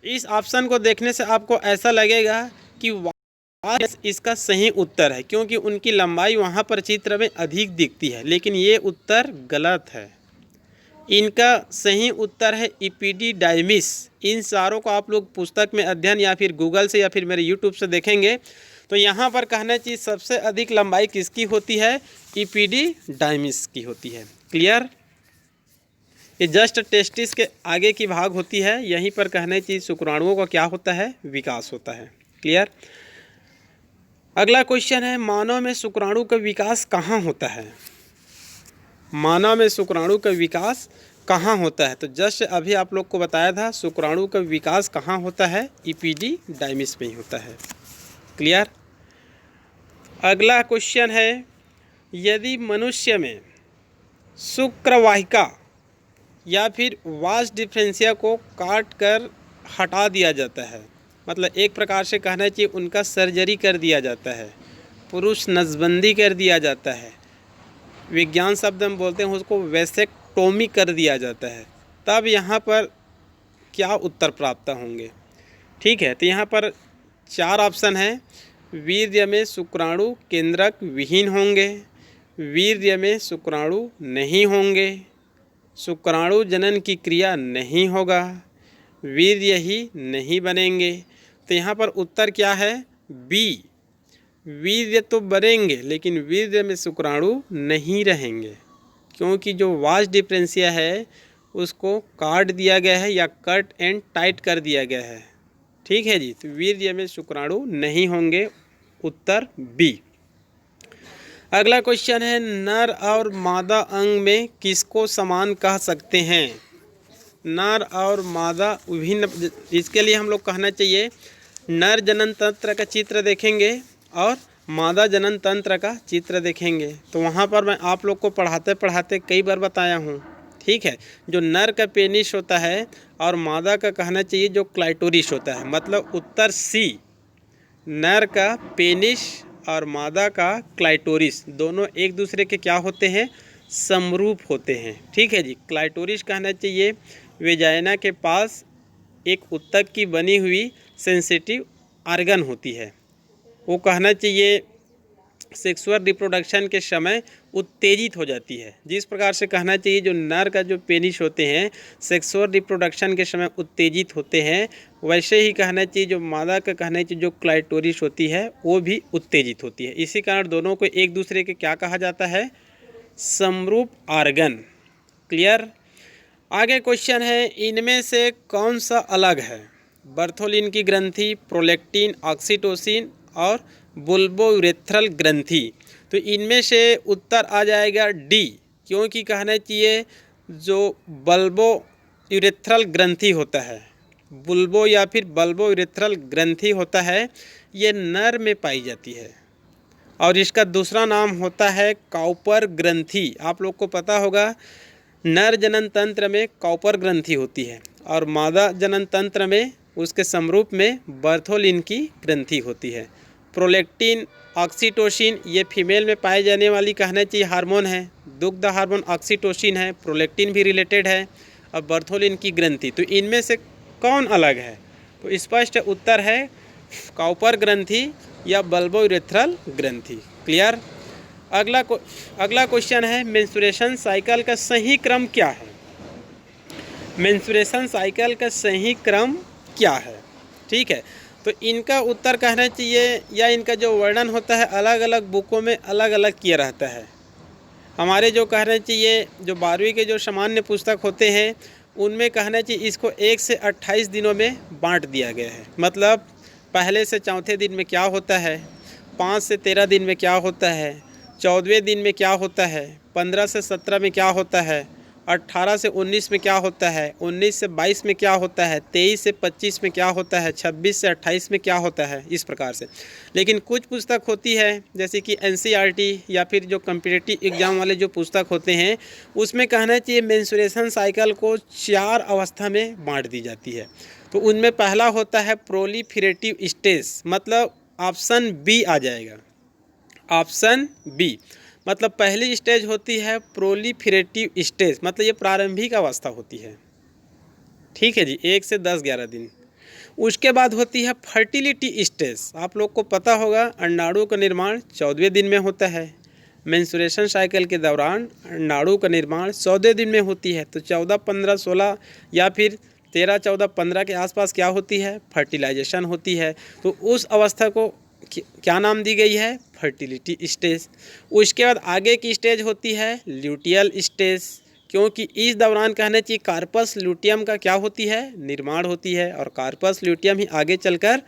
इस ऑप्शन को देखने से आपको ऐसा लगेगा कि वास इसका सही उत्तर है, क्योंकि उनकी लंबाई वहाँ पर चित्र में अधिक दिखती है, लेकिन ये उत्तर गलत है। इनका सही उत्तर है इपिडिडाइमिस। इन चारों को आप लोग पुस्तक में अध्ययन या फिर गूगल से या फिर मेरे यूट्यूब से देखेंगे तो यहाँ पर कहना चाहिए सबसे अधिक लंबाई किसकी होती है, इपिडिडाइमिस की होती है। क्लियर। ये जस्ट टेस्टिस के आगे की भाग होती है, यहीं पर कहना चाहिए शुक्राणुओं का क्या होता है, विकास होता है। क्लियर। अगला क्वेश्चन है मानव में शुक्राणु का विकास कहाँ होता है। मानव में शुक्राणु का विकास कहाँ होता है, तो जस्ट अभी आप लोग को बताया था शुक्राणु का विकास कहाँ होता है, इपिडिडाइमिस में ही होता है। क्लियर। अगला क्वेश्चन है यदि मनुष्य में शुक्रवाहिका या फिर वास डिफरेंशिया को काट कर हटा दिया जाता है, मतलब एक प्रकार से कहना चाहिए उनका सर्जरी कर दिया जाता है, पुरुष नसबंदी कर दिया जाता है, विज्ञान शब्द हम बोलते हैं उसको वेसेक्टोमी कर दिया जाता है, तब यहाँ पर क्या उत्तर प्राप्त होंगे। ठीक है, तो यहाँ पर 4 ऑप्शन हैं। वीर्य में शुक्राणु केंद्रक विहीन होंगे, वीर्य में शुक्राणु नहीं होंगे, शुक्राणु जनन की क्रिया नहीं होगा, वीर्य ही नहीं बनेंगे। तो यहाँ पर उत्तर क्या है, बी। वीर्य तो बनेंगे लेकिन वीर्य में शुक्राणु नहीं रहेंगे, क्योंकि जो वास डिफरेंशिया है उसको काट दिया गया है या कट एंड टाइट कर दिया गया है। ठीक है जी, तो वीर्य में शुक्राणु नहीं होंगे, उत्तर बी। अगला क्वेश्चन है नर और मादा अंग में किसको समान कह सकते हैं। नर और मादा विभिन्न, इसके लिए हम लोग कहना चाहिए नर जनन तंत्र का चित्र देखेंगे और मादा जनन तंत्र का चित्र देखेंगे, तो वहाँ पर मैं आप लोग को पढ़ाते पढ़ाते कई बार बताया हूँ। ठीक है, जो नर का पेनिस होता है और मादा का कहना चाहिए जो क्लाइटोरिस होता है, मतलब उत्तर सी। नर का पेनिस और मादा का क्लाइटोरिस दोनों एक दूसरे के क्या होते हैं, समरूप होते हैं। ठीक है जी, क्लाइटोरिस कहना चाहिए वेजाइना के पास एक उत्तक की बनी हुई सेंसिटिव आर्गन होती है, वो कहना चाहिए सेक्सुअल रिप्रोडक्शन के समय उत्तेजित हो जाती है। जिस प्रकार से कहना चाहिए जो नर का जो पेनिस होते हैं सेक्सुअल रिप्रोडक्शन के समय उत्तेजित होते हैं, वैसे ही कहना चाहिए जो मादा का कहना चाहिए जो क्लाइटोरिस होती है वो भी उत्तेजित होती है। इसी कारण दोनों को एक दूसरे के क्या कहा जाता है, समरूप आर्गन। क्लियर। आगे क्वेश्चन है इनमें से कौन सा अलग है, बर्थोलिन की ग्रंथि, प्रोलैक्टिन, ऑक्सीटोसिन और बुल्बोयूरेथ्रल ग्रंथि। तो इनमें से उत्तर आ जाएगा डी, क्योंकि कहना चाहिए जो बल्बोयूरेथ्रल ग्रंथि होता है, बुल्बो या फिर बल्बोयूरेथ्रल ग्रंथि होता है, ये नर में पाई जाती है और इसका दूसरा नाम होता है काउपर ग्रंथि। आप लोग को पता होगा नर जनन तंत्र में काउपर ग्रंथि होती है और मादा जनन तंत्र में उसके समरूप में बर्थोलिन की ग्रंथि होती है। प्रोलैक्टिन, ऑक्सीटोसिन ये फीमेल में पाए जाने वाली कहना चाहिए हार्मोन है, दुग्ध हार्मोन ऑक्सीटोसिन है, प्रोलैक्टिन भी रिलेटेड है और बर्थोलिन की ग्रंथि। तो इनमें से कौन अलग है, तो स्पष्ट उत्तर है काउपर ग्रंथि या बल्बोयूरेथ्रल ग्रंथि। क्लियर। अगला क्वेश्चन है मेंस्ट्रुएशन साइकिल का सही क्रम क्या है। मेंस्ट्रुएशन साइकिल का सही क्रम क्या है। ठीक है, तो इनका उत्तर कहना चाहिए या इनका जो वर्णन होता है अलग अलग बुकों में अलग अलग किया रहता है। हमारे जो कहना चाहिए जो 12वीं के जो सामान्य पुस्तक होते हैं उनमें कहना चाहिए इसको 1 से 28 दिनों में बांट दिया गया है, मतलब पहले से चौथे दिन में क्या होता है, 5 से 13 दिन में क्या होता है, 14वें दिन में क्या होता है, 15 से 17 में क्या होता है, 18 से 19 में क्या होता है, 19 से 22 में क्या होता है, 23 से 25 में क्या होता है, 26 से 28 में क्या होता है, इस प्रकार से। लेकिन कुछ पुस्तक होती है जैसे कि NCERT या फिर जो कम्पिटिटिव एग्जाम वाले जो पुस्तक होते हैं उसमें कहना चाहिए मेंस्ट्रुएशन साइकिल को 4 अवस्था में बांट दी जाती है। तो उनमें पहला होता है प्रोलिफेरेटिव स्टेज, मतलब ऑप्शन बी आ जाएगा, ऑप्शन बी। मतलब पहली स्टेज होती है प्रोलिफरेटिव स्टेज, मतलब ये प्रारंभिक अवस्था होती है, ठीक है जी, 1 से 10-11 दिन। उसके बाद होती है फर्टिलिटी स्टेज। आप लोग को पता होगा अंडाणु का निर्माण 14वें दिन में होता है। मेंस्ट्रुएशन साइकिल के दौरान अंडाणु का निर्माण 14 दिन में होती है। तो 14, 15, 16 या फिर 13, 14, 15 के आसपास क्या होती है, फर्टिलाइजेशन होती है। तो उस अवस्था को क्या नाम दी गई है, फर्टिलिटी स्टेज। उसके बाद आगे की स्टेज होती है ल्यूटियल स्टेज, क्योंकि इस दौरान कहना चाहिए कार्पस ल्यूटियम का क्या होती है, निर्माण होती है। और कार्पस ल्यूटियम ही आगे चलकर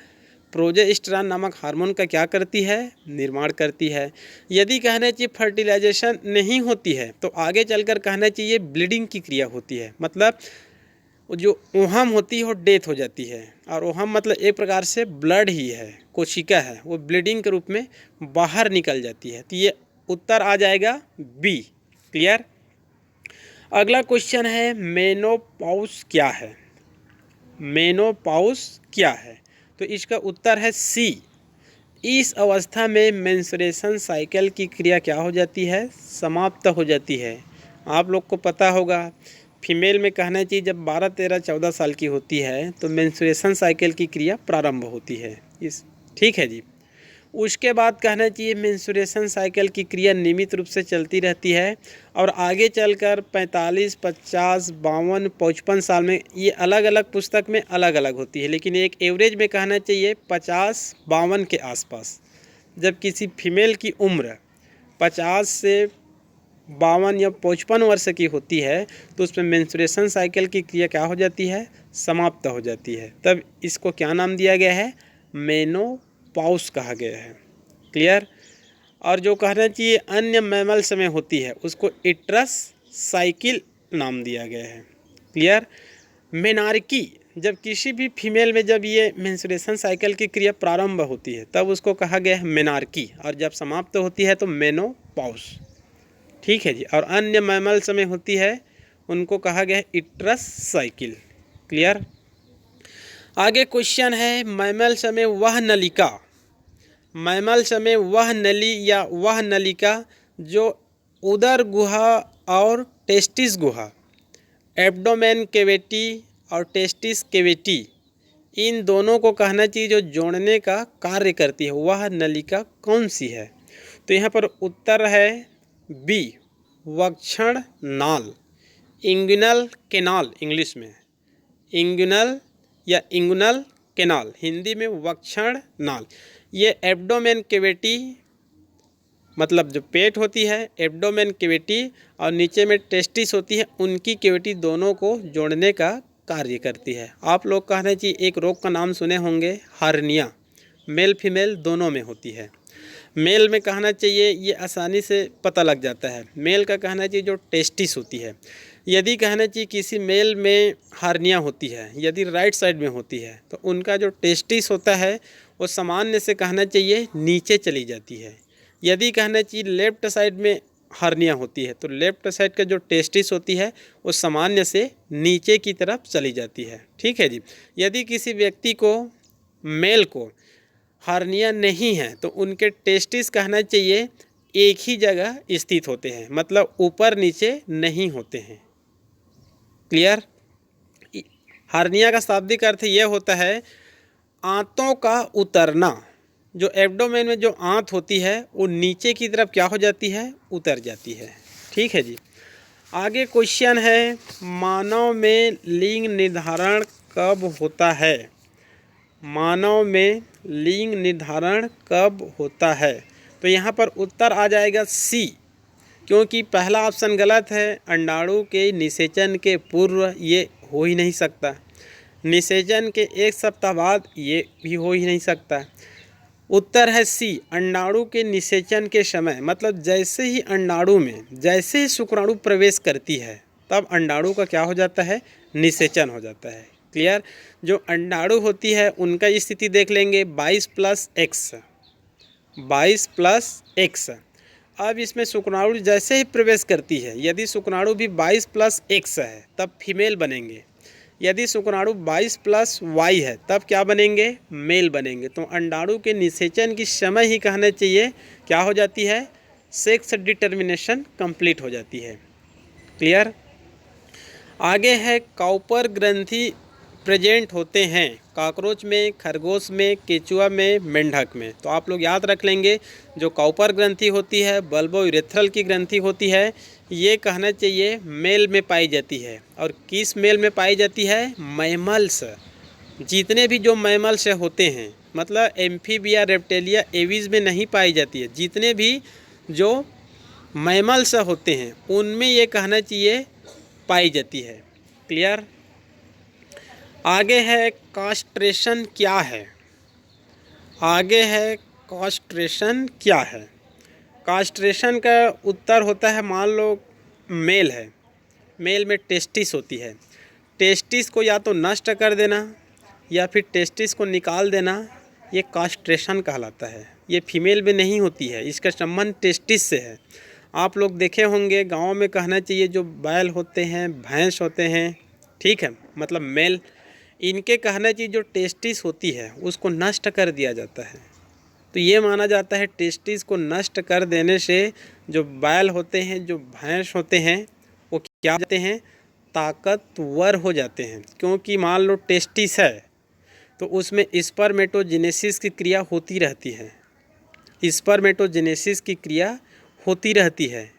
प्रोजेस्टेरॉन नामक हार्मोन का क्या करती है, निर्माण करती है। यदि कहना चाहिए फर्टिलाइजेशन नहीं होती है तो आगे चलकर कहना चाहिए ब्लीडिंग की क्रिया होती है। मतलब जो ओहम होती है वो डेथ हो जाती है। और ओहम मतलब एक प्रकार से ब्लड ही है, कोशिका है, वो ब्लीडिंग के रूप में बाहर निकल जाती है। तो ये उत्तर आ जाएगा बी। क्लियर। अगला क्वेश्चन है मेनोपॉज क्या है, मेनोपॉज क्या है। तो इसका उत्तर है सी। इस अवस्था में मेंस्ट्रुएशन साइकिल की क्रिया क्या हो जाती है, समाप्त हो जाती है। आप लोग को पता होगा फीमेल में कहना चाहिए जब 12, 13, 14 साल की होती है तो मेंस्ट्रुएशन साइकिल की क्रिया प्रारंभ होती है इस, ठीक है जी। उसके बाद कहना चाहिए मेंस्ट्रुएशन साइकिल की क्रिया नियमित रूप से चलती रहती है और आगे चलकर 45, 50, 52, 55 साल में ये अलग अलग पुस्तक में अलग अलग होती है, लेकिन एक एवरेज में कहना चाहिए 50, 52 के आसपास। जब किसी फीमेल की उम्र 50 से 52 या 55 वर्ष की होती है तो उसमें मेंस्ट्रुएशन साइकिल की क्रिया क्या हो जाती है, समाप्त हो जाती है। तब इसको क्या नाम दिया गया है, मेनोपॉज कहा गया है। क्लियर। और जो कहना चाहिए अन्य मैमल्स में होती है उसको इट्रस साइकिल नाम दिया गया है। क्लियर। मेनार्की, जब किसी भी फीमेल में जब ये मेंस्ट्रुएशन साइकिल की क्रिया प्रारंभ होती है तब उसको कहा गया है मेनार्की, और जब समाप्त होती है तो मेनोपॉज, ठीक है जी। और अन्य मैमल्स में होती है उनको कहा गया है इट्रस साइकिल। क्लियर। आगे क्वेश्चन है मैमल्स में वह नलिका, मैमल्स में वह नली या वह नलिका जो उदर गुहा और टेस्टिस गुहा, एब्डोमेन कैविटी और टेस्टिस कैविटी, इन दोनों को कहना चाहिए जो जोड़ने का कार्य करती है, वह नलिका कौन सी है। तो यहाँ पर उत्तर है बी, वक्षण नाल, इंगुइनल कैनाल इंग्लिश में, इंगुइनल या इंगुइनल कैनाल, हिंदी में वक्षण नाल। ये एब्डोमेन कैविटी मतलब जो पेट होती है, एब्डोमेन कैविटी और नीचे में टेस्टिस होती है, उनकी कैविटी दोनों को जोड़ने का कार्य करती है। आप लोग कहना चाहिए एक रोग का नाम सुने होंगे हार्निया, मेल फीमेल दोनों में होती है। मेल में कहना चाहिए ये आसानी से पता लग जाता है, मेल का कहना चाहिए जो टेस्टिस होती है। यदि कहना चाहिए किसी मेल में हार्निया होती है, यदि राइट साइड में होती है तो उनका जो टेस्टिस होता है वो सामान्य से कहना चाहिए नीचे चली जाती है। यदि कहना चाहिए लेफ्ट साइड में हार्निया होती है तो लेफ्ट साइड का जो टेस्टिस होती है वो सामान्य से नीचे की तरफ चली जाती है, ठीक है जी। यदि किसी व्यक्ति को मेल को हार्निया नहीं है तो उनके टेस्टिस कहना चाहिए एक ही जगह स्थित होते हैं, मतलब ऊपर नीचे नहीं होते हैं। क्लियर। हार्निया का शाब्दिक अर्थ यह होता है आंतों का उतरना, जो एब्डोमेन में जो आंत होती है वो नीचे की तरफ क्या हो जाती है, उतर जाती है, ठीक है जी। आगे क्वेश्चन है मानव में लिंग निर्धारण कब होता है, मानव में लिंग निर्धारण कब होता है। तो यहाँ पर उत्तर आ जाएगा सी, क्योंकि पहला ऑप्शन गलत है, अंडाणु के निषेचन के पूर्व ये हो ही नहीं सकता, निषेचन के 1 सप्ताह बाद ये भी हो ही नहीं सकता। उत्तर है सी, अंडाणु के निषेचन के समय, मतलब जैसे ही अंडाणु में जैसे ही शुक्राणु प्रवेश करती है तब अंडाणु का क्या हो जाता है, निषेचन हो जाता है। क्लियर। जो अंडाणु होती है उनका स्थिति देख लेंगे 22+X, 22+X। अब इसमें शुक्राणु जैसे ही प्रवेश करती है, यदि शुक्राणु भी 22+X है तब फीमेल बनेंगे, यदि शुक्राणु 22+Y है तब क्या बनेंगे, मेल बनेंगे। तो अंडाणु के निषेचन की समय ही कहना चाहिए क्या हो जाती है, सेक्स डिटर्मिनेशन कंप्लीट हो जाती है। क्लियर। आगे है काउपर ग्रंथि प्रेजेंट होते हैं कॉकरोच में, खरगोश में, केचुआ में, मेंढक में। तो आप लोग याद रख लेंगे जो काउपर ग्रंथि होती है, बल्बो यूरेथ्रल की ग्रंथि होती है, ये कहना चाहिए मेल में पाई जाती है। और किस मेल में पाई जाती है, मैमल्स। जितने भी जो मैमल्स होते हैं, मतलब एम्फीबिया, रेप्टेलिया, एविज में नहीं पाई जाती है। जितने भी जो मैमल्स होते हैं उनमें ये कहना चाहिए पाई जाती है। क्लियर। आगे है कास्ट्रेशन क्या है। आगे है कास्ट्रेशन क्या है। कास्ट्रेशन का उत्तर होता है, मान लो मेल है, मेल में टेस्टिस होती है, टेस्टिस को या तो नष्ट कर देना या फिर टेस्टिस को निकाल देना, ये कास्ट्रेशन कहलाता है। ये फीमेल में नहीं होती है, इसका संबंध टेस्टिस से है। आप लोग देखे होंगे गांव में कहना चाहिए जो बैल होते हैं, भैंस होते हैं, ठीक है, मतलब मेल, इनके कहना चाहिए जो टेस्टिस होती है उसको नष्ट कर दिया जाता है। तो ये माना जाता है टेस्टिस को नष्ट कर देने से जो बैल होते हैं, जो भैंस होते हैं, वो क्या जाते हैं, ताकतवर हो जाते हैं। क्योंकि मान लो टेस्टिस है तो उसमें स्पर्मेटोजेनेसिस की क्रिया होती रहती है, स्पर्मेटोजेनेसिस की क्रिया होती रहती है,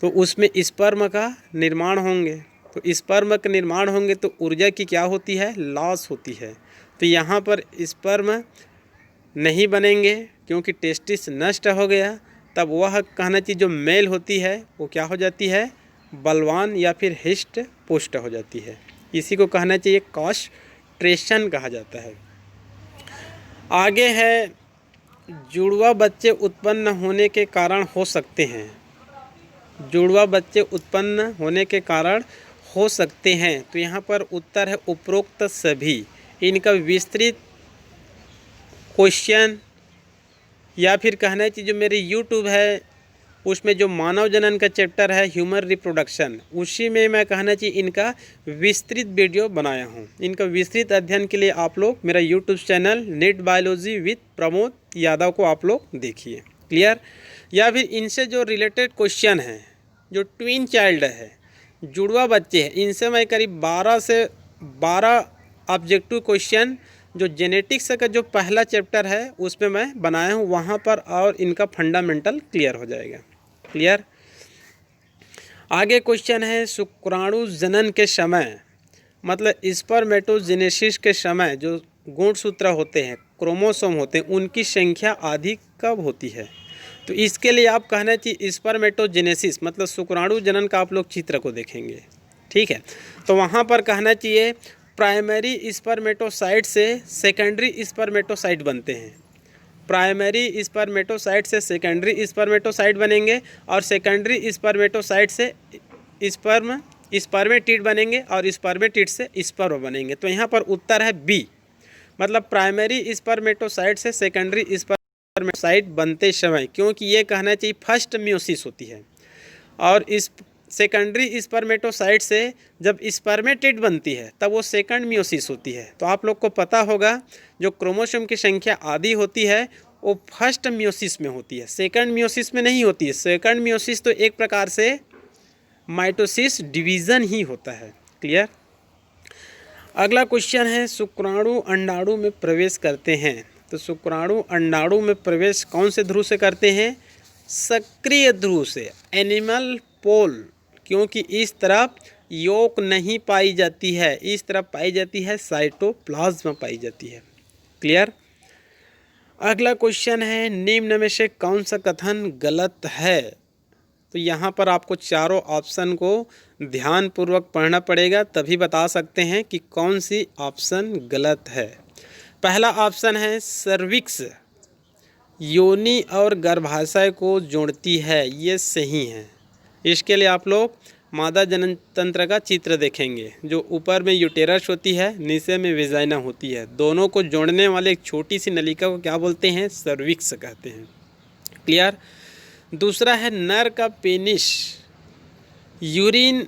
तो उसमें स्पर्म का निर्माण होंगे। तो स्पर्म का निर्माण होंगे तो ऊर्जा की क्या होती है, लॉस होती है। तो यहाँ पर स्पर्म नहीं बनेंगे क्योंकि टेस्टिस नष्ट हो गया। तब वह कहना चाहिए जो मेल होती है वो क्या हो जाती है, बलवान या फिर हिष्ट पुष्ट हो जाती है। इसी को कहना चाहिए कास्ट्रेशन कहा जाता है। आगे है जुड़वा बच्चे उत्पन्न होने के कारण हो सकते हैं। जुड़वा बच्चे उत्पन्न होने के कारण हो सकते हैं। तो यहाँ पर उत्तर है उपरोक्त सभी। इनका विस्तृत क्वेश्चन या फिर कहना चाहिए जो मेरे यूट्यूब है उसमें जो मानव जनन का चैप्टर है, ह्यूमन रिप्रोडक्शन, उसी में मैं कहना चाहिए इनका विस्तृत वीडियो बनाया हूँ। इनका विस्तृत अध्ययन के लिए आप लोग मेरा YouTube channel net biology with Pramod Yadav को आप लोग देखिए। क्लियर। या फिर इनसे जो रिलेटेड क्वेश्चन है, जो ट्विन चाइल्ड है, जुड़वा बच्चे हैं, इनसे मैं करीब 12 से 12 ऑब्जेक्टिव क्वेश्चन जो जेनेटिक्स का जो पहला चैप्टर है उसमें मैं बनाया हूँ वहाँ पर, और इनका फंडामेंटल क्लियर हो जाएगा। क्लियर। आगे क्वेश्चन है शुक्राणु जनन के समय, मतलब स्पर्मेटोजेनेसिस के समय जो गुणसूत्र होते हैं, क्रोमोसोम होते हैं, उनकी संख्या अधिक कब होती है। तो इसके लिए आप कहना चाहिए स्पर्मेटोजेनेसिस मतलब शुक्राणु जनन का आप लोग चित्र को देखेंगे, ठीक है। तो वहाँ पर कहना चाहिए प्राइमरी स्पर्मेटोसाइट से सेकेंडरी स्पर्मेटोसाइट बनते हैं। प्राइमरी स्पर्मेटोसाइट से सेकेंडरी स्पर्मेटोसाइट बनेंगे और सेकेंडरी स्पर्मेटोसाइट से स्पर्मेटिड बनेंगे और स्पर्मेटिड से स्पर्म बनेंगे। तो यहाँ पर उत्तर है बी, मतलब प्राइमरी स्पर्मेटोसाइट से सेकेंडरी स्पर्मेटोसाइट बनते समय, क्योंकि ये कहना चाहिए फर्स्ट मियोसिस होती है और इस सेकेंडरी स्पर्मेटोसाइट से जब स्पर्मेटिड बनती है तब वो सेकंड मियोसिस होती है। तो आप लोग को पता होगा जो क्रोमोसोम की संख्या आधी होती है वो फर्स्ट मियोसिस में होती है, सेकंड मियोसिस में नहीं होती है। सेकंड मियोसिस तो एक प्रकार से माइटोसिस डिवीज़न ही होता है। क्लियर। अगला क्वेश्चन है शुक्राणु अंडाणु में प्रवेश करते हैं। तो शुक्राणु अंडाणु में प्रवेश कौन से ध्रुव से करते हैं, सक्रिय ध्रुव से, एनिमल पोल, क्योंकि इस तरफ योक नहीं पाई जाती है, इस तरफ पाई जाती है साइटोप्लाज्म पाई जाती है। क्लियर। अगला क्वेश्चन है निम्न में से कौन सा कथन गलत है। तो यहाँ पर आपको चारों ऑप्शन को ध्यानपूर्वक पढ़ना पड़ेगा, तभी बता सकते हैं कि कौन सी ऑप्शन गलत है। पहला ऑप्शन है सर्विक्स योनि और गर्भाशय को जोड़ती है, ये सही है। इसके लिए आप लोग मादा जनन तंत्र का चित्र देखेंगे, जो ऊपर में यूटेरस होती है, नीचे में वेजाइना होती है, दोनों को जोड़ने वाले एक छोटी सी नलिका को क्या बोलते हैं, सर्विक्स कहते हैं। क्लियर। दूसरा है नर का पेनिस यूरिन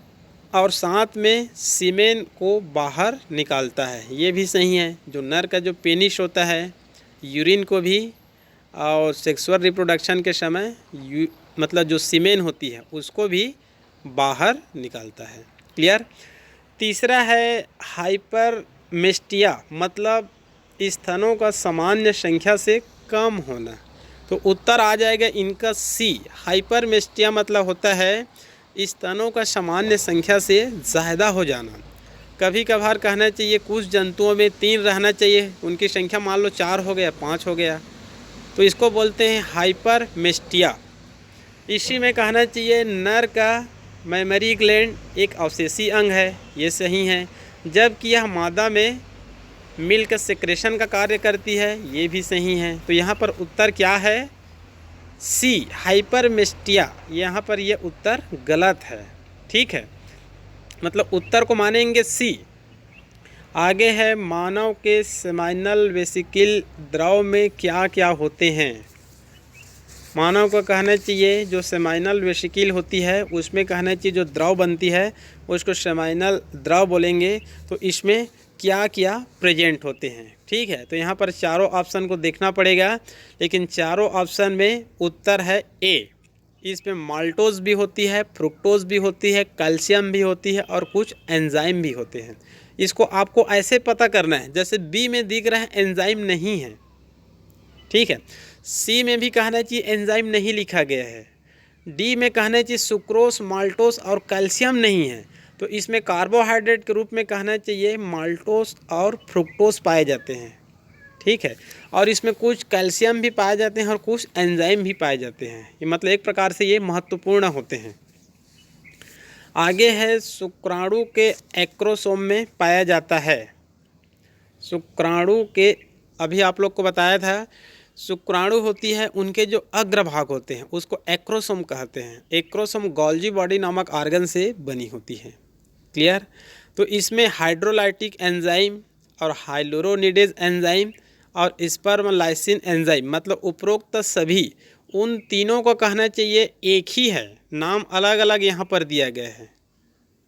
और साथ में सीमेन को बाहर निकालता है। ये भी सही है। जो नर का जो पेनिस होता है यूरिन को भी और सेक्सुअल रिप्रोडक्शन के समय मतलब जो सीमेन होती है उसको भी बाहर निकालता है। क्लियर। तीसरा है हाइपरमेस्टिया, मतलब स्तनों का सामान्य संख्या से कम होना। तो उत्तर आ जाएगा इनका सी। हाइपरमेस्टिया मतलब होता है स्तनों का सामान्य संख्या से ज़्यादा हो जाना। कभी कभार कहना चाहिए कुछ जंतुओं में 3 रहना चाहिए, उनकी संख्या मान लो 4 हो गया, 5 हो गया, तो इसको बोलते हैं हाइपरमेस्टिया। इसी में कहना चाहिए नर का मैमरी ग्लैंड एक अवशेषी अंग है, ये सही है, जबकि यह मादा में मिल्क सेक्रेशन का कार्य करती है, ये भी सही है। तो यहाँ पर उत्तर क्या है? सी, हाइपरमेस्टिया। यहाँ पर यह उत्तर गलत है। ठीक है, मतलब उत्तर को मानेंगे सी। आगे है मानव के सेमाइनल वेसिकल द्रव में क्या क्या होते हैं। मानव को कहना चाहिए जो सेमाइनल वेसिकल होती है उसमें कहना चाहिए जो द्रव बनती है उसको सेमाइनल द्रव बोलेंगे। तो इसमें क्या क्या प्रेजेंट होते हैं। ठीक है, तो यहाँ पर चारों ऑप्शन को देखना पड़ेगा, लेकिन चारों ऑप्शन में उत्तर है ए। इसमें माल्टोज भी होती है, फ्रुक्टोज भी होती है, कैल्शियम भी होती है और कुछ एंजाइम भी होते हैं। इसको आपको ऐसे पता करना है जैसे बी में दिख रहा है एंजाइम नहीं है। ठीक है, सी में भी कहना चाहिए एंजाइम नहीं लिखा गया है, डी में कहना चाहिए सुक्रोज, माल्टोज और कैल्शियम नहीं है, तो इसमें कार्बोहाइड्रेट के रूप में कहना चाहिए माल्टोज और फ्रुक्टोज पाए जाते हैं। ठीक है, और इसमें कुछ कैल्शियम भी पाए जाते हैं और कुछ एंजाइम भी पाए जाते हैं। ये मतलब एक प्रकार से ये महत्वपूर्ण होते हैं। आगे है शुक्राणु के एक्रोसोम में पाया जाता है। शुक्राणु के अभी आप लोग को बताया था, शुक्राणु होती है उनके जो अग्रभाग होते हैं उसको एक्रोसोम कहते हैं। एक्रोसोम गोल्जी बॉडी नामक ऑर्गन से बनी होती है। क्लियर। तो इसमें हाइड्रोलाइटिक एंजाइम और हाइलोरोनिडेज एंजाइम और स्पर्मलाइसिन एंजाइम, मतलब उपरोक्त सभी उन तीनों को कहना चाहिए एक ही है, नाम अलग अलग यहाँ पर दिया गया है।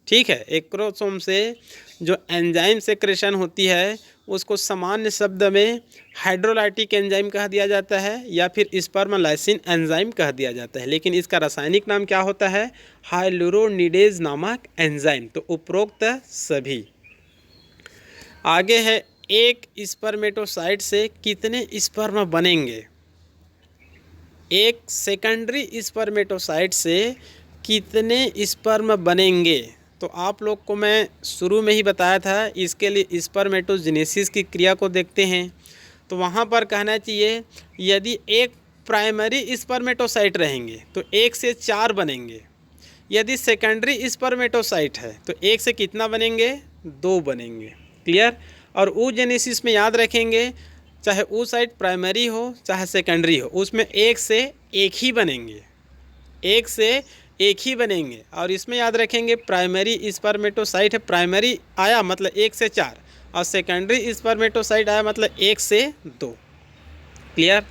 ठीक है, एक्रोसोम से जो एंजाइम सेक्रेशन होती है उसको सामान्य शब्द में हाइड्रोलाइटिक एंजाइम कह दिया जाता है या फिर स्पर्मलाइसिन एंजाइम कह दिया जाता है, लेकिन इसका रासायनिक नाम क्या होता है? हाइलोरोनिडेज नामक एंजाइम। तो उपरोक्त सभी। आगे है एक स्पर्मेटोसाइट से कितने स्पर्म बनेंगे? एक सेकेंडरी स्पर्मेटोसाइट से कितने स्पर्म बनेंगे? तो आप लोग को मैं शुरू में ही बताया था, इसके लिए स्पर्मेटोजेनेसिस की क्रिया को देखते हैं। तो वहाँ पर कहना चाहिए यदि एक प्राइमरी स्पर्मेटोसाइट रहेंगे तो 1 से 4 बनेंगे। यदि सेकेंडरी स्पर्मेटोसाइट है तो 1 से कितना बनेंगे? 2 बनेंगे। क्लियर। और oogenesis में याद रखेंगे चाहे oocyte प्राइमरी हो चाहे सेकेंडरी हो उसमें 1 से 1 ही बनेंगे, 1 से 1 ही बनेंगे। और इसमें याद रखेंगे प्राइमरी स्पर्मेटोसाइट है, प्राइमरी आया मतलब 1 से 4 और सेकेंडरी स्पर्मेटोसाइट आया मतलब 1 से 2। क्लियर।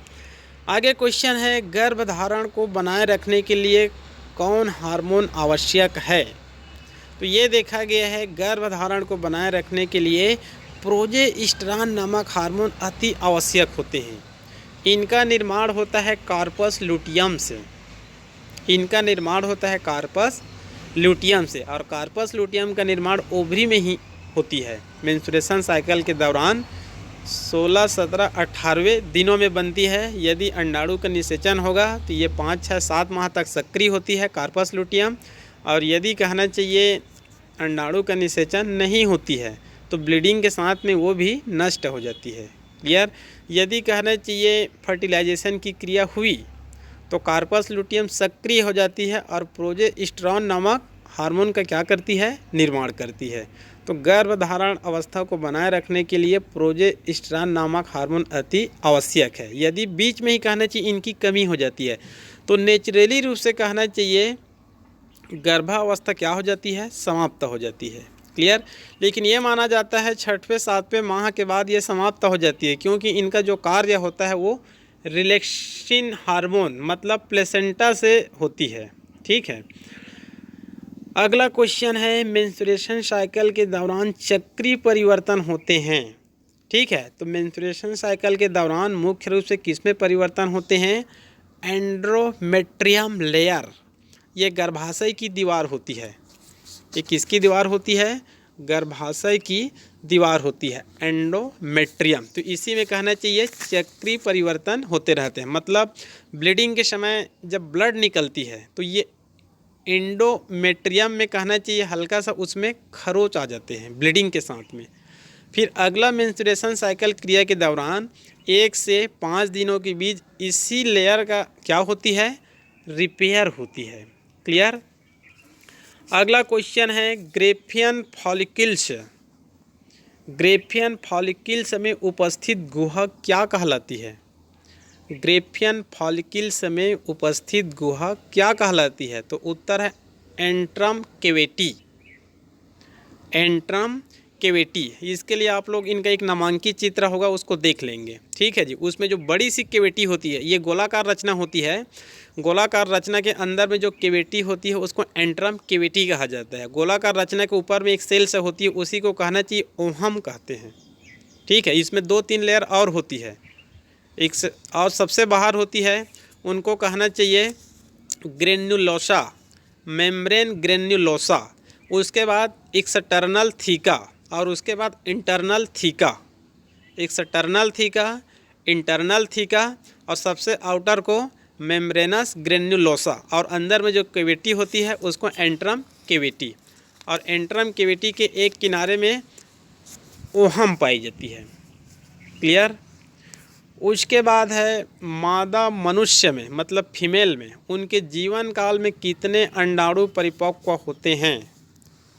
आगे क्वेश्चन है गर्भधारण को बनाए रखने के लिए कौन हार्मोन आवश्यक है? तो ये देखा गया है गर्भधारण को बनाए रखने के लिए प्रोजेस्टेरॉन नामक हार्मोन अति आवश्यक होते हैं। इनका निर्माण होता है कार्पस लुटियम से। इनका निर्माण होता है कार्पस लुटियम से और कार्पस लुटियम का निर्माण ओवरी में ही होती है। मेंस्ट्रुएशन साइकिल के दौरान 16, 17, 18वें दिनों में बनती है। यदि अंडाणु का निषेचन होगा तो ये 5, 6, 7 माह तक सक्रिय होती है कार्पस लुटियम, और यदि कहना चाहिए अंडाणु का निषेचन नहीं होती है तो ब्लीडिंग के साथ में वो भी नष्ट हो जाती है। क्लियर। यदि कहना चाहिए फर्टिलाइजेशन की क्रिया हुई तो कार्पस लुटियम सक्रिय हो जाती है और प्रोजेस्टेरॉन नामक हार्मोन का क्या करती है? निर्माण करती है। तो गर्भधारण अवस्था को बनाए रखने के लिए प्रोजेस्टेरॉन नामक हार्मोन अति आवश्यक है। यदि बीच में ही कहना चाहिए इनकी कमी हो जाती है तो नेचुरली रूप से कहना चाहिए गर्भावस्था क्या हो जाती है? समाप्त हो जाती है। क्लियर। लेकिन ये माना जाता है 6वें 7वें माह के बाद ये समाप्त हो जाती है, क्योंकि इनका जो कार्य होता है वो रिलैक्सिन हार्मोन मतलब प्लेसेंटा से होती है। ठीक है। अगला क्वेश्चन है, मेंस्ट्रुएशन साइकिल के दौरान चक्रीय परिवर्तन होते हैं। ठीक है, तो मेंस्ट्रुएशन साइकिल के दौरान मुख्य रूप से किसमें परिवर्तन होते हैं? एंडोमेट्रियम लेयर, ये गर्भाशय की दीवार होती है। ये किसकी दीवार होती है? गर्भाशय की दीवार होती है, एंडोमेट्रियम। तो इसी में कहना चाहिए चक्रीय परिवर्तन होते रहते हैं। मतलब ब्लीडिंग के समय जब ब्लड निकलती है तो ये एंडोमेट्रियम में कहना चाहिए हल्का सा उसमें खरोच आ जाते हैं ब्लीडिंग के साथ में। फिर अगला मेंस्ट्रुएशन साइकिल क्रिया के दौरान 1 से 5 दिनों के बीच इसी लेयर का क्या होती है? रिपेयर होती है। क्लियर? अगला क्वेश्चन है, ग्रेफियन फॉलिकल्स, ग्रेफियन फॉलिकल्स में उपस्थित गुहा क्या कहलाती है? ग्रेफियन फॉलिकल्स में उपस्थित गुहा क्या कहलाती है? तो उत्तर है एंट्रम कैविटी, एंट्रम कैविटी। इसके लिए आप लोग इनका एक नामांकित चित्र होगा, उसको देख लेंगे। ठीक है जी, उसमें जो बड़ी सी कैविटी होती है, ये गोलाकार रचना होती है। गोलाकार रचना के अंदर में जो कैविटी होती है उसको एंट्रम कैविटी कहा जाता है। गोलाकार रचना के ऊपर में एक सेल से होती है, उसी को कहना चाहिए ओहम कहते हैं। ठीक है, इसमें 2-3 लेयर और होती है, एक से और सबसे बाहर होती है, उनको कहना चाहिए ग्रेन्युलोसा, मेम्ब्रेन ग्रेन्युलोसा। उसके बाद एक्सटर्नल थीका और उसके बाद internal theca, external theca, internal theca और सबसे आउटर को मेम्ब्रेनस ग्रेन्युलोसा, और अंदर में जो कैविटी होती है उसको एंट्रम कैविटी, और एंट्रम कैविटी के एक किनारे में ओहम पाई जाती है। क्लियर? उसके बाद है मादा मनुष्य में, मतलब फीमेल में, उनके जीवन काल में कितने अंडाणु परिपक्व होते हैं?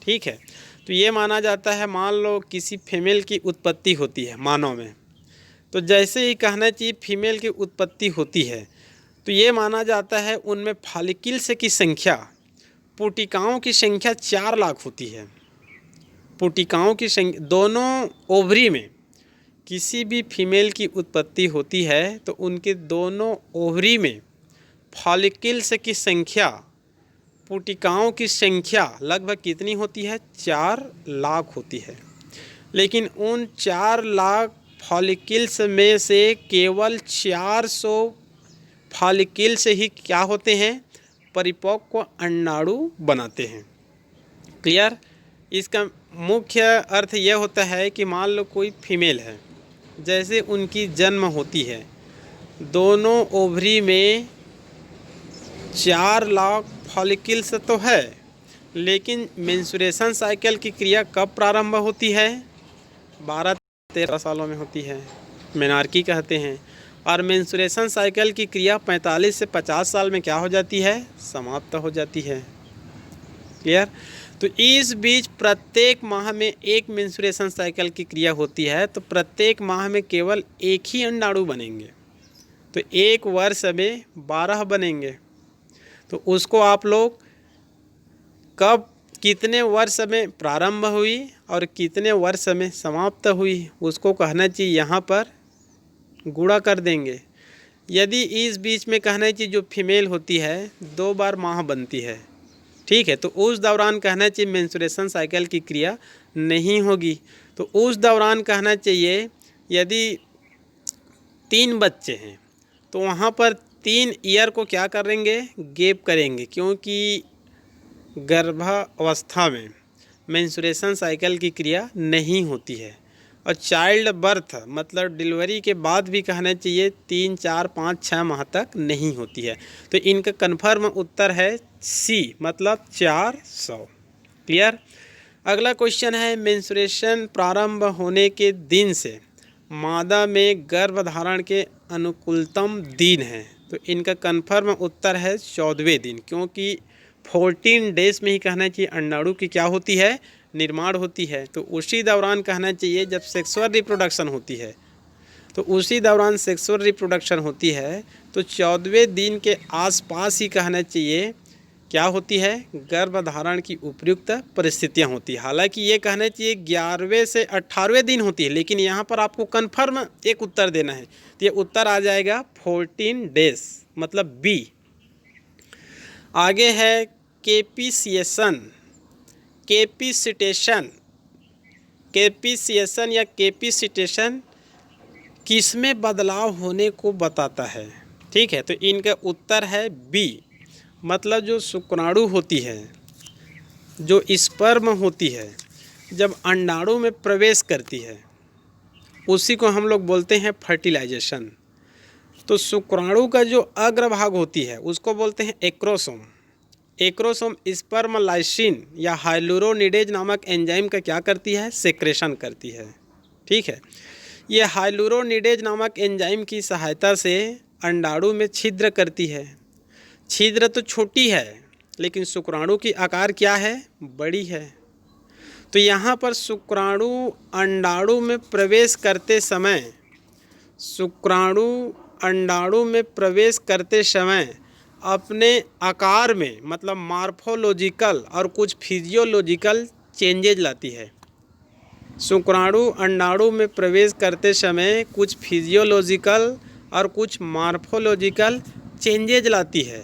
ठीक है, तो ये माना जाता है, मान लो किसी फीमेल की उत्पत्ति होती है मानव में, तो जैसे ही कहना चाहिए फीमेल की उत्पत्ति होती है तो ये माना जाता है उनमें फॉलिकल्स की संख्या, पुटिकाओं की संख्या 4 लाख होती है। पुटिकाओं की संख्या, दोनों ओवरी में किसी भी फीमेल की उत्पत्ति होती है तो उनके दोनों ओवरी में फॉलिकल्स की संख्या, पुटिकाओं की संख्या लगभग कितनी होती है? 4 लाख होती है। लेकिन उन 4 लाख फॉलिकल्स में से केवल 400 फॉलिकल्स ही क्या होते हैं? परिपक्व अंडाणु बनाते हैं। क्लियर? इसका मुख्य अर्थ यह होता है कि मान लो कोई फीमेल है, जैसे उनकी जन्म होती है, दोनों ओवरी में 4 लाख फॉलिकल्स तो है, लेकिन मेंस्ट्रुएशन साइकिल की क्रिया कब प्रारंभ होती है? 12-13 सालों में होती है, मेनार्की कहते हैं। और मेंस्ट्रुएशन साइकिल की क्रिया 45 से 50 साल में क्या हो जाती है? समाप्त हो जाती है। क्लियर? तो इस बीच प्रत्येक माह में एक मेंस्ट्रुएशन साइकिल की क्रिया होती है, तो प्रत्येक माह में केवल एक ही अंडाणु बनेंगे, तो एक वर्ष में 12 बनेंगे। तो उसको आप लोग कब, कितने वर्ष में प्रारंभ हुई और कितने वर्ष में समाप्त हुई, उसको कहना चाहिए यहाँ पर गुणा कर देंगे। यदि इस बीच में कहना चाहिए जो फीमेल होती है 2 बार माह बनती है, ठीक है, तो उस दौरान कहना चाहिए मेंस्ट्रुएशन साइकिल की क्रिया नहीं होगी। तो उस दौरान कहना चाहिए यदि 3 बच्चे हैं तो वहाँ पर 3 ईयर को क्या करेंगे? गैप करेंगे, क्योंकि गर्भावस्था में मेंस्ट्रुएशन साइकिल की क्रिया नहीं होती है। और चाइल्ड बर्थ मतलब डिलीवरी के बाद भी कहना चाहिए 3, 4, 5, 6 माह तक नहीं होती है। तो इनका कन्फर्म उत्तर है सी, मतलब 400। क्लियर? अगला क्वेश्चन है, मेंस्ट्रुएशन प्रारंभ होने के दिन से मादा में गर्भधारण के अनुकूलतम दिन है। तो इनका कन्फर्म उत्तर है 14वें दिन, क्योंकि 14 डेज में ही कहना चाहिए अंडाणु की क्या होती है? निर्माण होती है। तो उसी दौरान कहना चाहिए जब सेक्सुअल रिप्रोडक्शन होती है, तो उसी दौरान सेक्सुअल रिप्रोडक्शन होती है, तो 14वें दिन के आसपास ही कहना चाहिए क्या होती है? गर्भधारण की उपयुक्त परिस्थितियां होती है। हालांकि ये कहना चाहिए 11वें से 18वें दिन होती है, लेकिन यहाँ पर आपको कन्फर्म एक उत्तर देना है, तो ये उत्तर आ जाएगा 14 डेज, मतलब बी। आगे है कैपिसिएशन, कैपिसिएशन या कैपिसिटेशन किसमें बदलाव होने को बताता है? ठीक है, तो इनका उत्तर है बी, मतलब जो शुक्राणु होती है, जो स्पर्म होती है, जब अंडाणु में प्रवेश करती है उसी को हम लोग बोलते हैं फर्टिलाइजेशन। तो शुक्राणु का जो अग्रभाग होती है उसको बोलते हैं एक्रोसोम। एक्रोसोम स्पर्म लाइसिन या हाइलुरोनिडेज नामक एंजाइम का क्या करती है? सेक्रेशन करती है। ठीक है, ये हाइलुरोनिडेज नामक एंजाइम की सहायता से अंडाणु में छिद्र करती है। छिद्र तो छोटी है लेकिन शुक्राणु की आकार क्या है? बड़ी है। तो यहाँ पर शुक्राणु अंडाणु में प्रवेश करते समय, शुक्राणु अंडाणु में प्रवेश करते समय अपने आकार में मतलब मॉर्फोलॉजिकल और कुछ फिजियोलॉजिकल चेंजेज लाती है। शुक्राणु अंडाणु में प्रवेश करते समय कुछ फिजियोलॉजिकल और कुछ मॉर्फोलॉजिकल चेंजेज लाती है,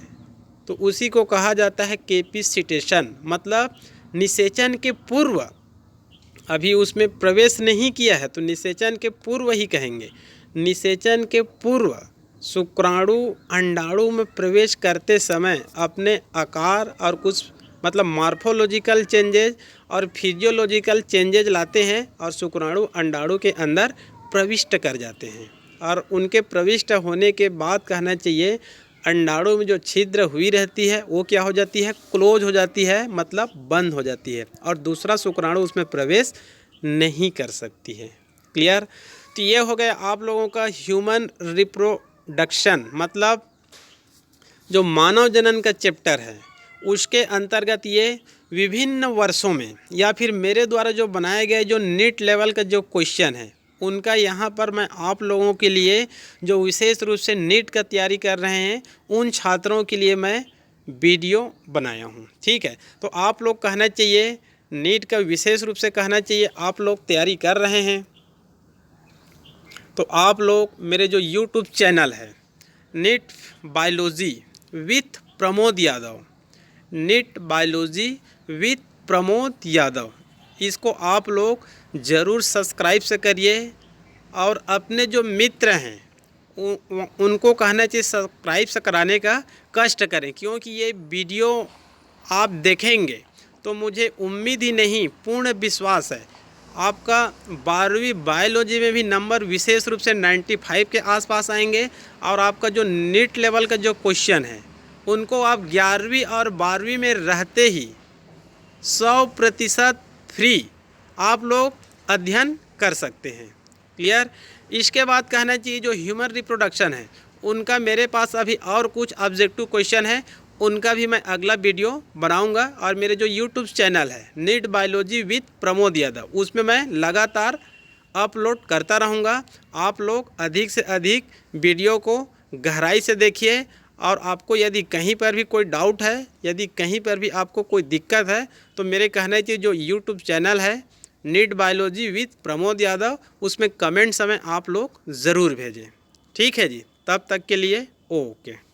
तो उसी को कहा जाता है कैपिसिटेशन। मतलब निषेचन के पूर्व, अभी उसमें प्रवेश नहीं किया है तो निषेचन के पूर्व ही कहेंगे। निषेचन के पूर्व शुक्राणु अंडाणु में प्रवेश करते समय अपने आकार और कुछ मतलब मॉर्फोलॉजिकल चेंजेज और फिजियोलॉजिकल चेंजेज लाते हैं और शुक्राणु अंडाणु के अंदर प्रविष्ट कर जाते हैं। और उनके प्रविष्ट होने के बाद कहना चाहिए अंडाणु में जो छिद्र हुई रहती है वो क्या हो जाती है? क्लोज हो जाती है, मतलब बंद हो जाती है और दूसरा शुक्राणु उसमें प्रवेश नहीं कर सकती है। क्लियर? तो ये हो गया आप लोगों का ह्यूमन रिप्रोडक्शन, मतलब जो मानव जनन का चैप्टर है उसके अंतर्गत ये विभिन्न वर्षों में या फिर मेरे द्वारा जो बनाए गए जो नीट लेवल का जो क्वेश्चन है उनका यहाँ पर मैं आप लोगों के लिए जो विशेष रूप से नीट का तैयारी कर रहे हैं उन छात्रों के लिए मैं वीडियो बनाया हूँ। ठीक है, तो आप लोग कहना चाहिए नीट का विशेष रूप से कहना चाहिए आप लोग तैयारी कर रहे हैं तो आप लोग मेरे जो यूट्यूब चैनल है NEET biology with Pramod Yadav, NEET biology with Pramod Yadav, इसको आप लोग ज़रूर सब्सक्राइब से करिए और अपने जो मित्र हैं उनको कहना चाहिए सब्सक्राइब से कराने का कष्ट करें, क्योंकि ये वीडियो आप देखेंगे तो मुझे उम्मीद ही नहीं पूर्ण विश्वास है आपका 12वीं बायोलॉजी में भी नंबर विशेष रूप से 95 के आसपास आएंगे और आपका जो नीट लेवल का जो क्वेश्चन है उनको आप 11वीं और 12वीं में रहते ही 100% फ्री आप लोग अध्ययन कर सकते हैं। क्लियर? इसके बाद कहना चाहिए जो ह्यूमन रिप्रोडक्शन है उनका मेरे पास अभी और कुछ ऑब्जेक्टिव क्वेश्चन है, उनका भी मैं अगला वीडियो बनाऊंगा और मेरे जो यूट्यूब चैनल है NEET biology with Pramod Yadav उसमें मैं लगातार अपलोड करता रहूंगा। आप लोग अधिक से अधिक वीडियो को गहराई से देखिए और आपको यदि कहीं पर भी कोई डाउट है, यदि कहीं पर भी आपको कोई दिक्कत है तो मेरे कहने चाहिए जो यूट्यूब चैनल है NEET biology with Pramod Yadav उसमें कमेंट समय आप लोग ज़रूर भेजें। ठीक है जी, तब तक के लिए ओके।